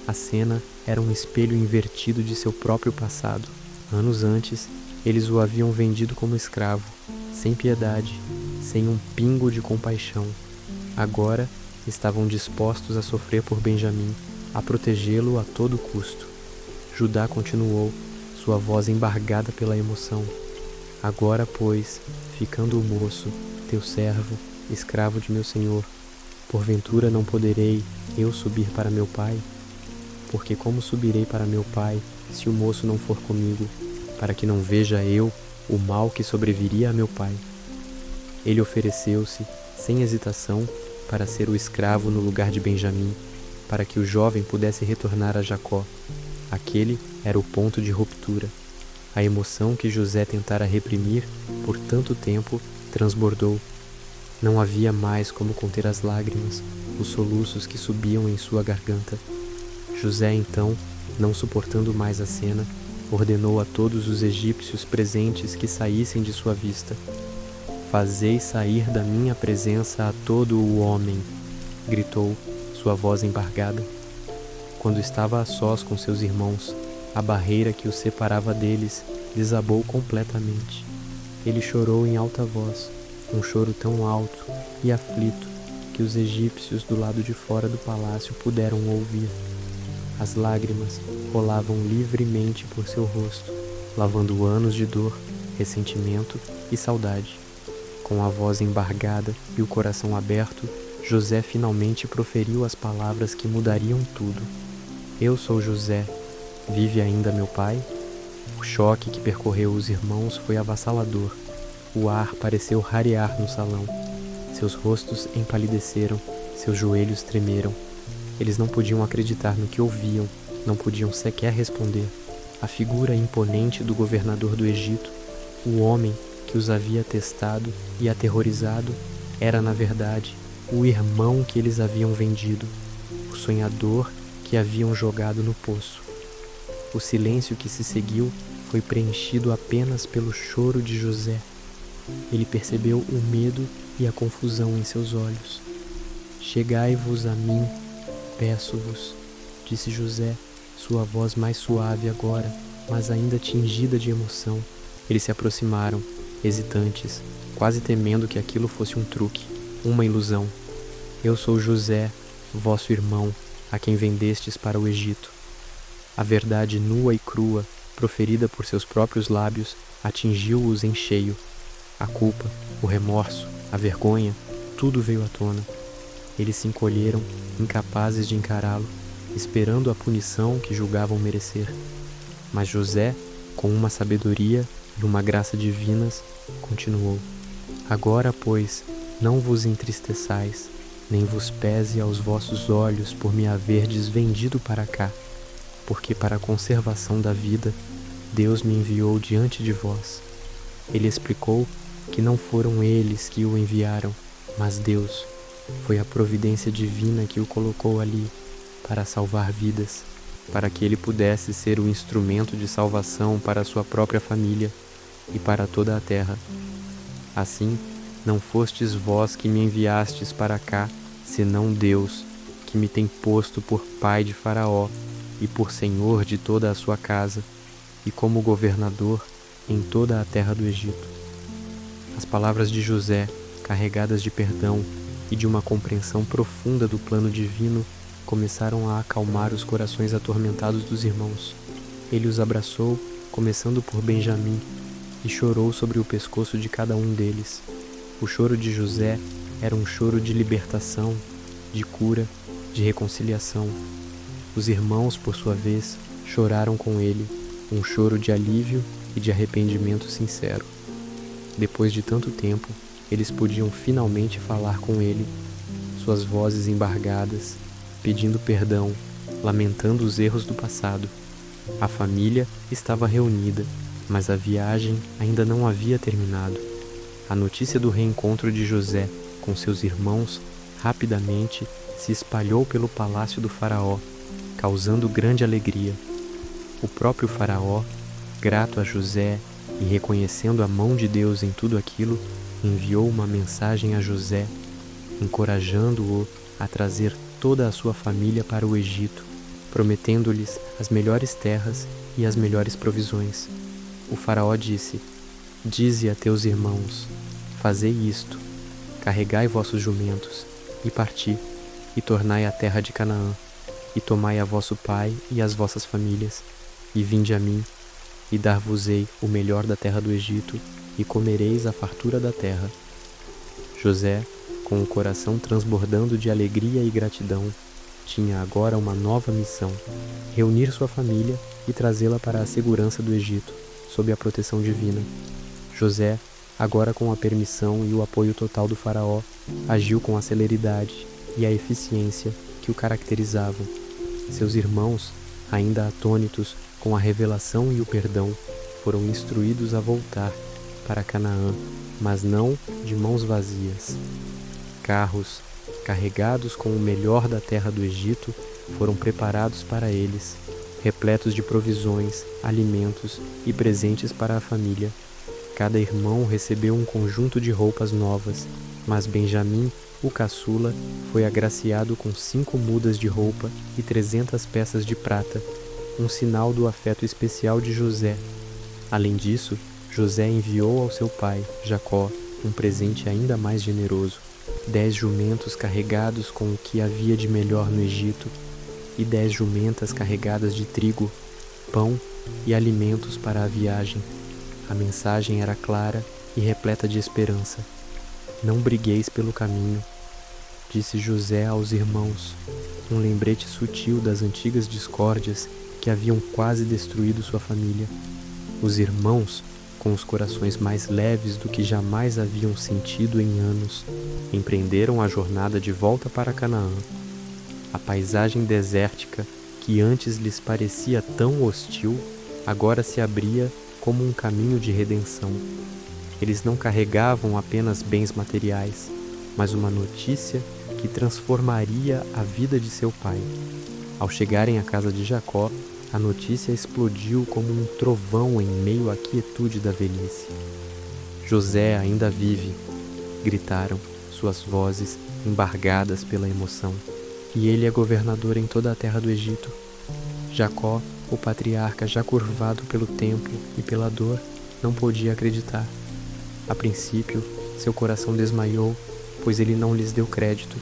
A cena era um espelho invertido de seu próprio passado. Anos antes, eles o haviam vendido como escravo, sem piedade, sem um pingo de compaixão. Agora, estavam dispostos a sofrer por Benjamim, a protegê-lo a todo custo. Judá continuou, sua voz embargada pela emoção. "Agora, pois, ficando o moço, teu servo, escravo de meu senhor, porventura não poderei eu subir para meu pai? Porque como subirei para meu pai, se o moço não for comigo, para que não veja eu o mal que sobreviria a meu pai?" Ele ofereceu-se, sem hesitação, para ser o escravo no lugar de Benjamim, para que o jovem pudesse retornar a Jacó. Aquele era o ponto de ruptura. A emoção que José tentara reprimir por tanto tempo transbordou. Não havia mais como conter as lágrimas, os soluços que subiam em sua garganta. José, então, não suportando mais a cena, ordenou a todos os egípcios presentes que saíssem de sua vista. "Fazei sair da minha presença a todo o homem", gritou, sua voz embargada. Quando estava a sós com seus irmãos, a barreira que os separava deles desabou completamente. Ele chorou em alta voz, um choro tão alto e aflito que os egípcios do lado de fora do palácio puderam ouvir. As lágrimas rolavam livremente por seu rosto, lavando anos de dor, ressentimento e saudade. Com a voz embargada e o coração aberto, José finalmente proferiu as palavras que mudariam tudo. "Eu sou José. Vive ainda meu pai?" O choque que percorreu os irmãos foi avassalador. O ar pareceu rarear no salão. Seus rostos empalideceram, seus joelhos tremeram. Eles não podiam acreditar no que ouviam, não podiam sequer responder. A figura imponente do governador do Egito, o homem que os havia testado e aterrorizado, era, na verdade, o irmão que eles haviam vendido, o sonhador que haviam jogado no poço. O silêncio que se seguiu foi preenchido apenas pelo choro de José. ele percebeu o medo e a confusão em seus olhos. Chegai-vos a mim, peço-vos, disse José, sua voz mais suave agora, mas ainda tingida de emoção. Eles se aproximaram, hesitantes, quase temendo que aquilo fosse um truque, uma ilusão. Eu sou José, vosso irmão, a quem vendestes para o Egito. A verdade nua e crua, proferida por seus próprios lábios, atingiu-os em cheio. A culpa, o remorso, a vergonha, tudo veio à tona. Eles se encolheram, incapazes de encará-lo, esperando a punição que julgavam merecer. Mas José, com uma sabedoria e uma graça divinas, continuou: Agora, pois, não vos entristeçais, nem vos pese aos vossos olhos por me haverdes vendido para cá, porque para a conservação da vida Deus me enviou diante de vós. Ele explicou que não foram eles que o enviaram, mas Deus. Foi a providência divina que o colocou ali para salvar vidas, para que ele pudesse ser o instrumento de salvação para a sua própria família e para toda a terra. Assim, não fostes vós que me enviastes para cá, senão Deus, que me tem posto por pai de Faraó e por senhor de toda a sua casa, e como governador em toda a terra do Egito. As palavras de José, carregadas de perdão e de uma compreensão profunda do plano divino, começaram a acalmar os corações atormentados dos irmãos. Ele os abraçou, começando por Benjamim, e chorou sobre o pescoço de cada um deles. O choro de José era um choro de libertação, de cura, de reconciliação. Os irmãos, por sua vez, choraram com ele, um choro de alívio e de arrependimento sincero. Depois de tanto tempo, eles podiam finalmente falar com ele, suas vozes embargadas, pedindo perdão, lamentando os erros do passado. A família estava reunida, mas a viagem ainda não havia terminado. A notícia do reencontro de José com seus irmãos rapidamente se espalhou pelo palácio do faraó, causando grande alegria. O próprio faraó, grato a José e reconhecendo a mão de Deus em tudo aquilo, enviou uma mensagem a José, encorajando-o a trazer toda a sua família para o Egito, prometendo-lhes as melhores terras e as melhores provisões. O faraó disse: Dize a teus irmãos, fazei isto, carregai vossos jumentos, e parti, e tornai a terra de Canaã, e tomai a vosso pai e as vossas famílias, e vinde a mim, e dar-vos-ei o melhor da terra do Egito, e comereis a fartura da terra. José, com o coração transbordando de alegria e gratidão, tinha agora uma nova missão: reunir sua família e trazê-la para a segurança do Egito, sob a proteção divina. José, agora com a permissão e o apoio total do faraó, agiu com a celeridade e a eficiência que o caracterizavam. Seus irmãos, ainda atônitos com a revelação e o perdão, foram instruídos a voltar para Canaã, mas não de mãos vazias. Carros, carregados com o melhor da terra do Egito, foram preparados para eles, repletos de provisões, alimentos e presentes para a família. Cada irmão recebeu um conjunto de roupas novas, mas Benjamim, o caçula, foi agraciado com 5 mudas de roupa e 300 peças de prata, um sinal do afeto especial de José. Além disso, José enviou ao seu pai, Jacó, um presente ainda mais generoso: 10 jumentos carregados com o que havia de melhor no Egito, e 10 jumentas carregadas de trigo, pão e alimentos para a viagem. A mensagem era clara e repleta de esperança. Não brigueis pelo caminho, disse José aos irmãos, um lembrete sutil das antigas discórdias que haviam quase destruído sua família. Os irmãos, com os corações mais leves do que jamais haviam sentido em anos, empreenderam a jornada de volta para Canaã. A paisagem desértica, que antes lhes parecia tão hostil, agora se abria como um caminho de redenção. Eles não carregavam apenas bens materiais, mas uma notícia que transformaria a vida de seu pai. Ao chegarem à casa de Jacó, a notícia explodiu como um trovão em meio à quietude da velhice. José ainda vive! Gritaram, suas vozes embargadas pela emoção. E ele é governador em toda a terra do Egito. Jacó, o patriarca já curvado pelo tempo e pela dor, não podia acreditar. A princípio, seu coração desmaiou, pois ele não lhes deu crédito.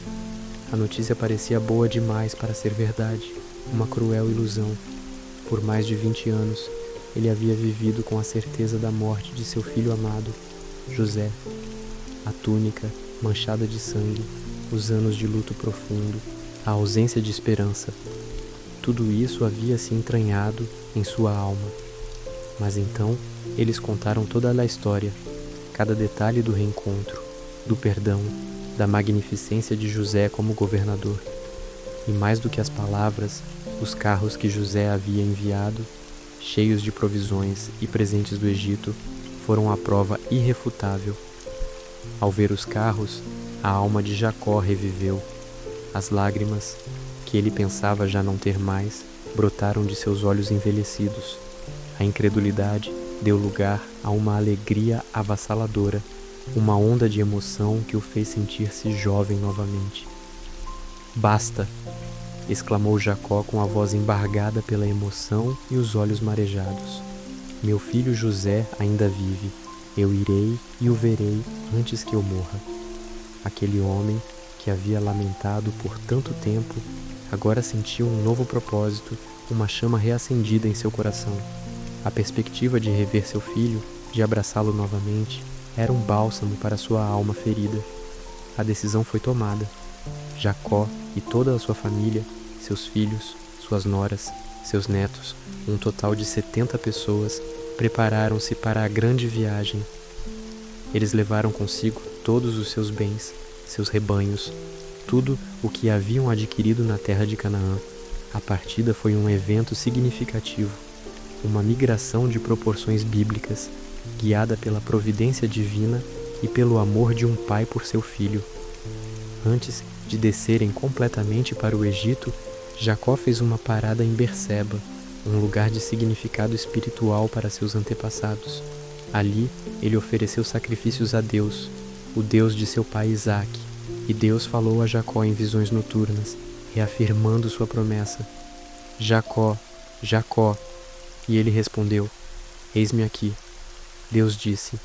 A notícia parecia boa demais para ser verdade, uma cruel ilusão. Por mais de 20 anos, ele havia vivido com a certeza da morte de seu filho amado, José. A túnica, manchada de sangue, os anos de luto profundo, a ausência de esperança. Tudo isso havia se entranhado em sua alma. Mas então, eles contaram toda a história, cada detalhe do reencontro, do perdão, da magnificência de José como governador. E mais do que as palavras, os carros que José havia enviado, cheios de provisões e presentes do Egito, foram a prova irrefutável. Ao ver os carros, a alma de Jacó reviveu. As lágrimas, que ele pensava já não ter mais, brotaram de seus olhos envelhecidos. A incredulidade deu lugar a uma alegria avassaladora, uma onda de emoção que o fez sentir-se jovem novamente. "Basta!" exclamou Jacó com a voz embargada pela emoção e os olhos marejados. "Meu filho José ainda vive. Eu irei e o verei antes que eu morra." Aquele homem, que havia lamentado por tanto tempo, agora sentia um novo propósito, uma chama reacendida em seu coração. A perspectiva de rever seu filho, de abraçá-lo novamente, era um bálsamo para sua alma ferida. A decisão foi tomada. Jacó e toda a sua família, seus filhos, suas noras, seus netos, um total de 70 pessoas, prepararam-se para a grande viagem. Eles levaram consigo todos os seus bens, seus rebanhos, tudo o que haviam adquirido na terra de Canaã. A partida foi um evento significativo, uma migração de proporções bíblicas, guiada pela providência divina e pelo amor de um pai por seu filho. Antes de descerem completamente para o Egito, Jacó fez uma parada em Berseba, um lugar de significado espiritual para seus antepassados. Ali, ele ofereceu sacrifícios a Deus, o Deus de seu pai Isaque, e Deus falou a Jacó em visões noturnas, reafirmando sua promessa. "Jacó, Jacó." E ele respondeu: "Eis-me aqui." Deus disse: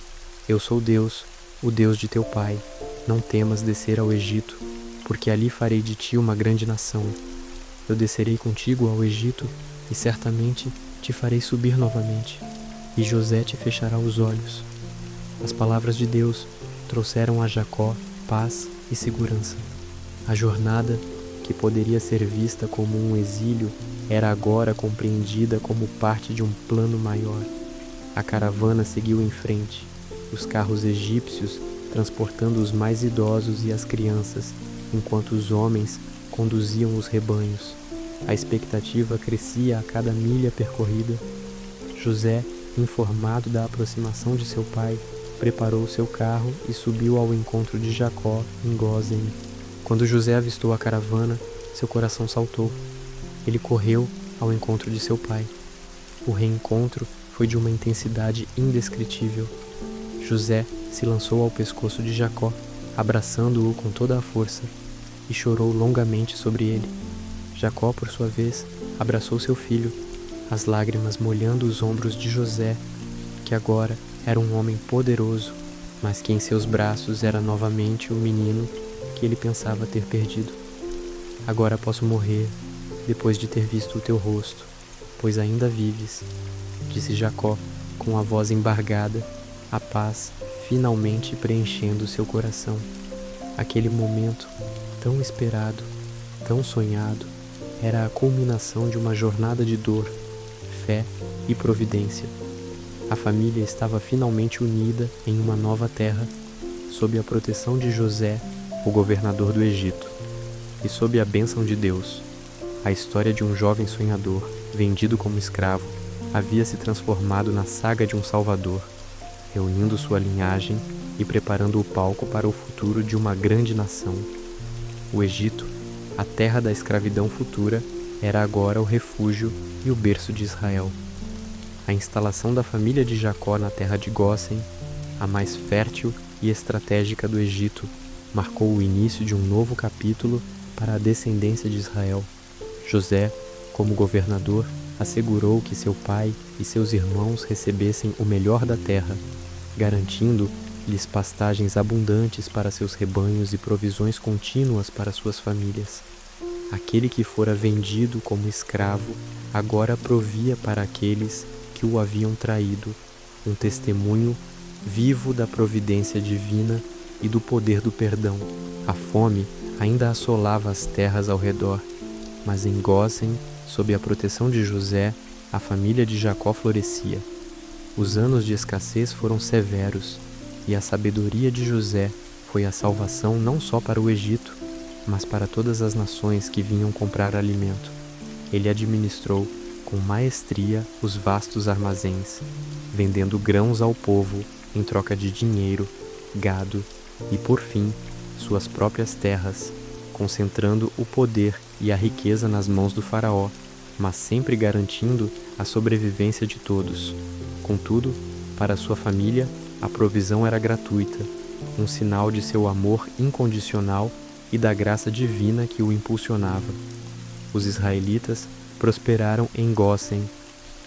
"Eu sou Deus, o Deus de teu pai. Não temas descer ao Egito, porque ali farei de ti uma grande nação. Eu descerei contigo ao Egito e certamente te farei subir novamente, e José te fechará os olhos." As palavras de Deus trouxeram a Jacó paz e segurança. A jornada, que poderia ser vista como um exílio, era agora compreendida como parte de um plano maior. A caravana seguiu em frente, os carros egípcios transportando os mais idosos e as crianças, enquanto os homens conduziam os rebanhos. A expectativa crescia a cada milha percorrida. José, informado da aproximação de seu pai, preparou seu carro e subiu ao encontro de Jacó em Gósen. Quando José avistou a caravana, seu coração saltou. Ele correu ao encontro de seu pai. O reencontro foi de uma intensidade indescritível. José se lançou ao pescoço de Jacó, abraçando-o com toda a força, e chorou longamente sobre ele. Jacó, por sua vez, abraçou seu filho, as lágrimas molhando os ombros de José, que agora era um homem poderoso, mas que em seus braços era novamente o menino que ele pensava ter perdido. "Agora posso morrer, depois de ter visto o teu rosto, pois ainda vives", disse Jacó, com a voz embargada, a paz finalmente preenchendo seu coração. Aquele momento, tão esperado, tão sonhado, era a culminação de uma jornada de dor, fé e providência. A família estava finalmente unida em uma nova terra, sob a proteção de José, o governador do Egito, e sob a bênção de Deus. A história de um jovem sonhador, vendido como escravo, havia se transformado na saga de um salvador, reunindo sua linhagem e preparando o palco para o futuro de uma grande nação. O Egito, a terra da escravidão futura, era agora o refúgio e o berço de Israel. A instalação da família de Jacó na terra de Gósen, a mais fértil e estratégica do Egito, marcou o início de um novo capítulo para a descendência de Israel. José, como governador, assegurou que seu pai e seus irmãos recebessem o melhor da terra, garantindo-lhes pastagens abundantes para seus rebanhos e provisões contínuas para suas famílias. Aquele que fora vendido como escravo agora provia para aqueles que o haviam traído um testemunho vivo da providência divina e do poder do perdão. A fome ainda assolava as terras ao redor, mas em Gósen, sob a proteção de José, a família de Jacó florescia. Os anos de escassez foram severos, e a sabedoria de José foi a salvação não só para o Egito, mas para todas as nações que vinham comprar alimento. Ele administrou com maestria os vastos armazéns, vendendo grãos ao povo em troca de dinheiro, gado e, por fim, suas próprias terras, concentrando o poder e a riqueza nas mãos do faraó, mas sempre garantindo a sobrevivência de todos. Contudo, para sua família, a provisão era gratuita, um sinal de seu amor incondicional e da graça divina que o impulsionava. Os israelitas prosperaram em Gósen,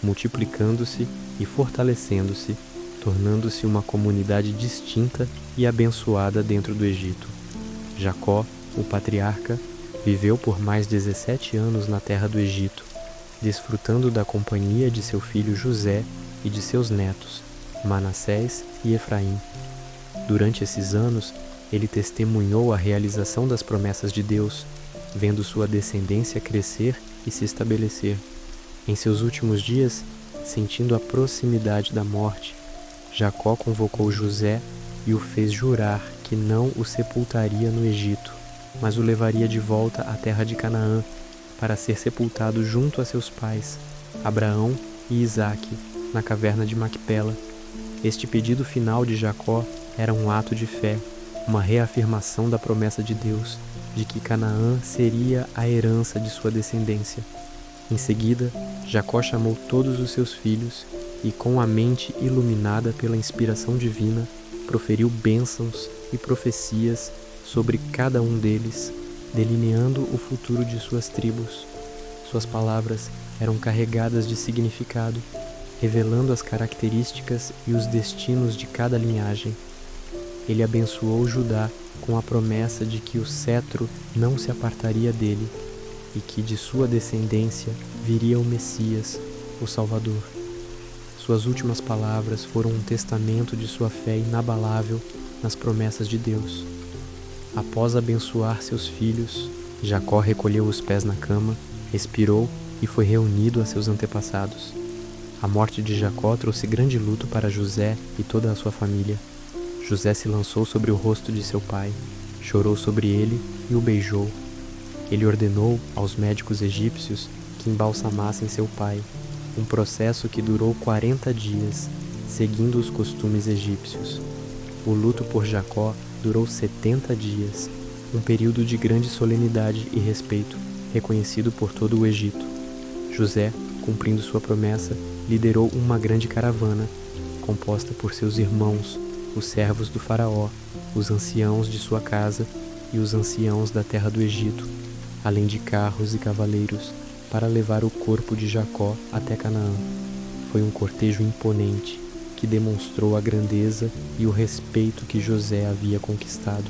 multiplicando-se e fortalecendo-se, tornando-se uma comunidade distinta e abençoada dentro do Egito. Jacó, o patriarca, viveu por mais 17 anos na terra do Egito, desfrutando da companhia de seu filho José e de seus netos, Manassés e Efraim. Durante esses anos, ele testemunhou a realização das promessas de Deus, vendo sua descendência crescer e se estabelecer. Em seus últimos dias, sentindo a proximidade da morte, Jacó convocou José e o fez jurar que não o sepultaria no Egito, mas o levaria de volta à terra de Canaã, para ser sepultado junto a seus pais, Abraão e Isaque, na caverna de Macpela. Este pedido final de Jacó era um ato de fé, uma reafirmação da promessa de Deus, de que Canaã seria a herança de sua descendência. Em seguida, Jacó chamou todos os seus filhos e, com a mente iluminada pela inspiração divina, proferiu bênçãos e profecias sobre cada um deles, delineando o futuro de suas tribos. Suas palavras eram carregadas de significado, revelando as características e os destinos de cada linhagem. Ele abençoou Judá com a promessa de que o cetro não se apartaria dele e que de sua descendência viria o Messias, o Salvador. Suas últimas palavras foram um testamento de sua fé inabalável nas promessas de Deus. Após abençoar seus filhos, Jacó recolheu os pés na cama, expirou e foi reunido a seus antepassados. A morte de Jacó trouxe grande luto para José e toda a sua família. José se lançou sobre o rosto de seu pai, chorou sobre ele e o beijou. Ele ordenou aos médicos egípcios que embalsamassem seu pai, um processo que durou 40 dias, seguindo os costumes egípcios. O luto por Jacó durou 70 dias, um período de grande solenidade e respeito, reconhecido por todo o Egito. José, cumprindo sua promessa, liderou uma grande caravana, composta por seus irmãos, os servos do faraó, os anciãos de sua casa e os anciãos da terra do Egito, além de carros e cavaleiros, para levar o corpo de Jacó até Canaã. Foi um cortejo imponente, que demonstrou a grandeza e o respeito que José havia conquistado.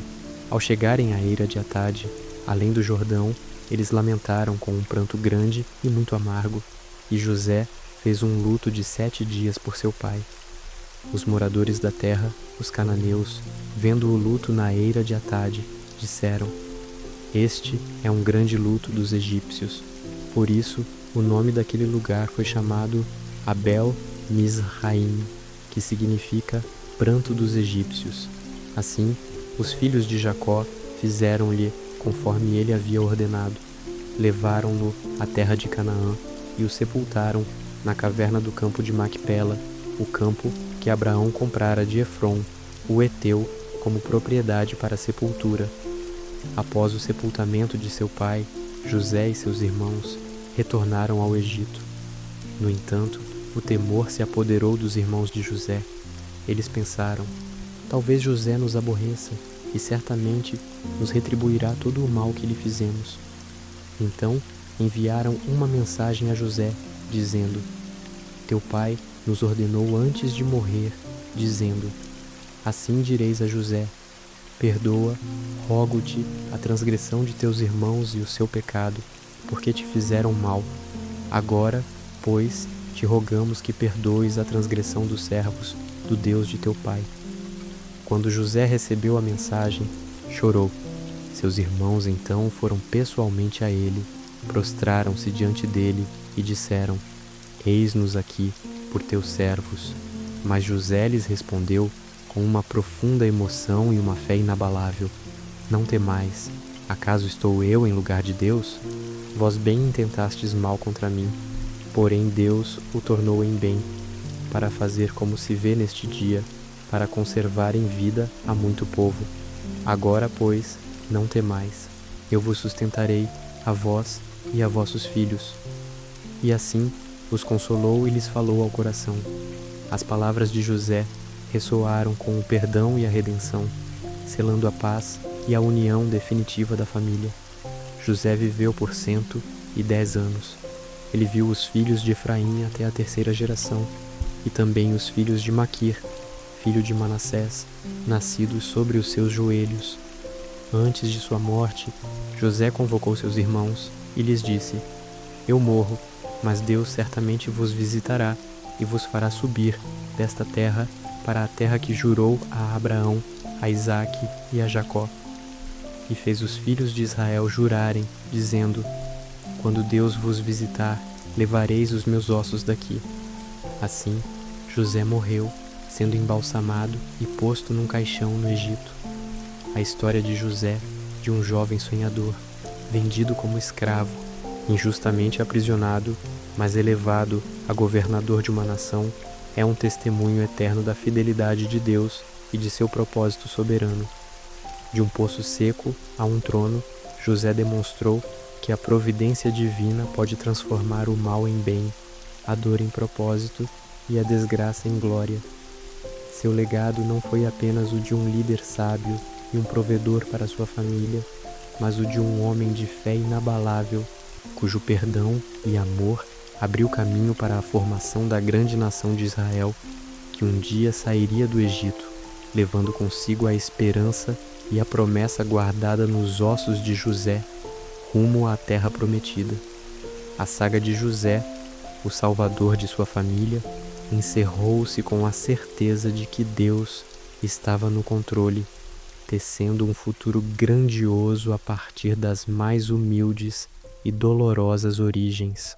Ao chegarem à eira de Atade, além do Jordão, eles lamentaram com um pranto grande e muito amargo, e José fez um luto de 7 dias por seu pai. Os moradores da terra, os cananeus, vendo o luto na eira de Atade, disseram: "Este é um grande luto dos egípcios." Por isso, o nome daquele lugar foi chamado Abel-Mizraim, que significa pranto dos egípcios. Assim, os filhos de Jacó fizeram-lhe conforme ele havia ordenado. Levaram-no à terra de Canaã e o sepultaram na caverna do campo de Macpela, o campo que Abraão comprara de Efron, o heteu, como propriedade para a sepultura. Após o sepultamento de seu pai, José e seus irmãos retornaram ao Egito. No entanto, o temor se apoderou dos irmãos de José. Eles pensaram: Talvez José nos aborreça e certamente nos retribuirá todo o mal que lhe fizemos. Então enviaram uma mensagem a José, dizendo: Teu pai nos ordenou antes de morrer, dizendo: Assim direis a José: Perdoa, rogo-te, a transgressão de teus irmãos e o seu pecado, porque te fizeram mal. Agora, pois, te rogamos que perdoes a transgressão dos servos do Deus de teu pai. Quando José recebeu a mensagem, chorou. Seus irmãos então foram pessoalmente a ele, prostraram-se diante dele e disseram: Eis-nos aqui, por teus servos. Mas José lhes respondeu com uma profunda emoção e uma fé inabalável: Não temais, acaso estou eu em lugar de Deus? Vós bem intentastes mal contra mim, porém Deus o tornou em bem, para fazer como se vê neste dia, para conservar em vida a muito povo. Agora, pois, não temais, eu vos sustentarei, a vós e a vossos filhos. E assim os consolou e lhes falou ao coração. As palavras de José ressoaram com o perdão e a redenção, selando a paz e a união definitiva da família. José viveu por 110 anos. Ele viu os filhos de Efraim até a 3ª geração, e também os filhos de Maquir, filho de Manassés, nascidos sobre os seus joelhos. Antes de sua morte, José convocou seus irmãos e lhes disse: Eu morro, mas Deus certamente vos visitará e vos fará subir desta terra para a terra que jurou a Abraão, a Isaque e a Jacó. E fez os filhos de Israel jurarem, dizendo: Quando Deus vos visitar, levareis os meus ossos daqui. Assim, José morreu, sendo embalsamado e posto num caixão no Egito. A história de José, de um jovem sonhador, vendido como escravo, injustamente aprisionado, mas elevado a governador de uma nação, é um testemunho eterno da fidelidade de Deus e de seu propósito soberano. De um poço seco a um trono, José demonstrou que a providência divina pode transformar o mal em bem, a dor em propósito e a desgraça em glória. Seu legado não foi apenas o de um líder sábio e um provedor para sua família, mas o de um homem de fé inabalável, cujo perdão e amor abriu caminho para a formação da grande nação de Israel, que um dia sairia do Egito, levando consigo a esperança e a promessa guardada nos ossos de José, rumo à terra prometida. A saga de José, o salvador de sua família, encerrou-se com a certeza de que Deus estava no controle, tecendo um futuro grandioso a partir das mais humildes e dolorosas origens.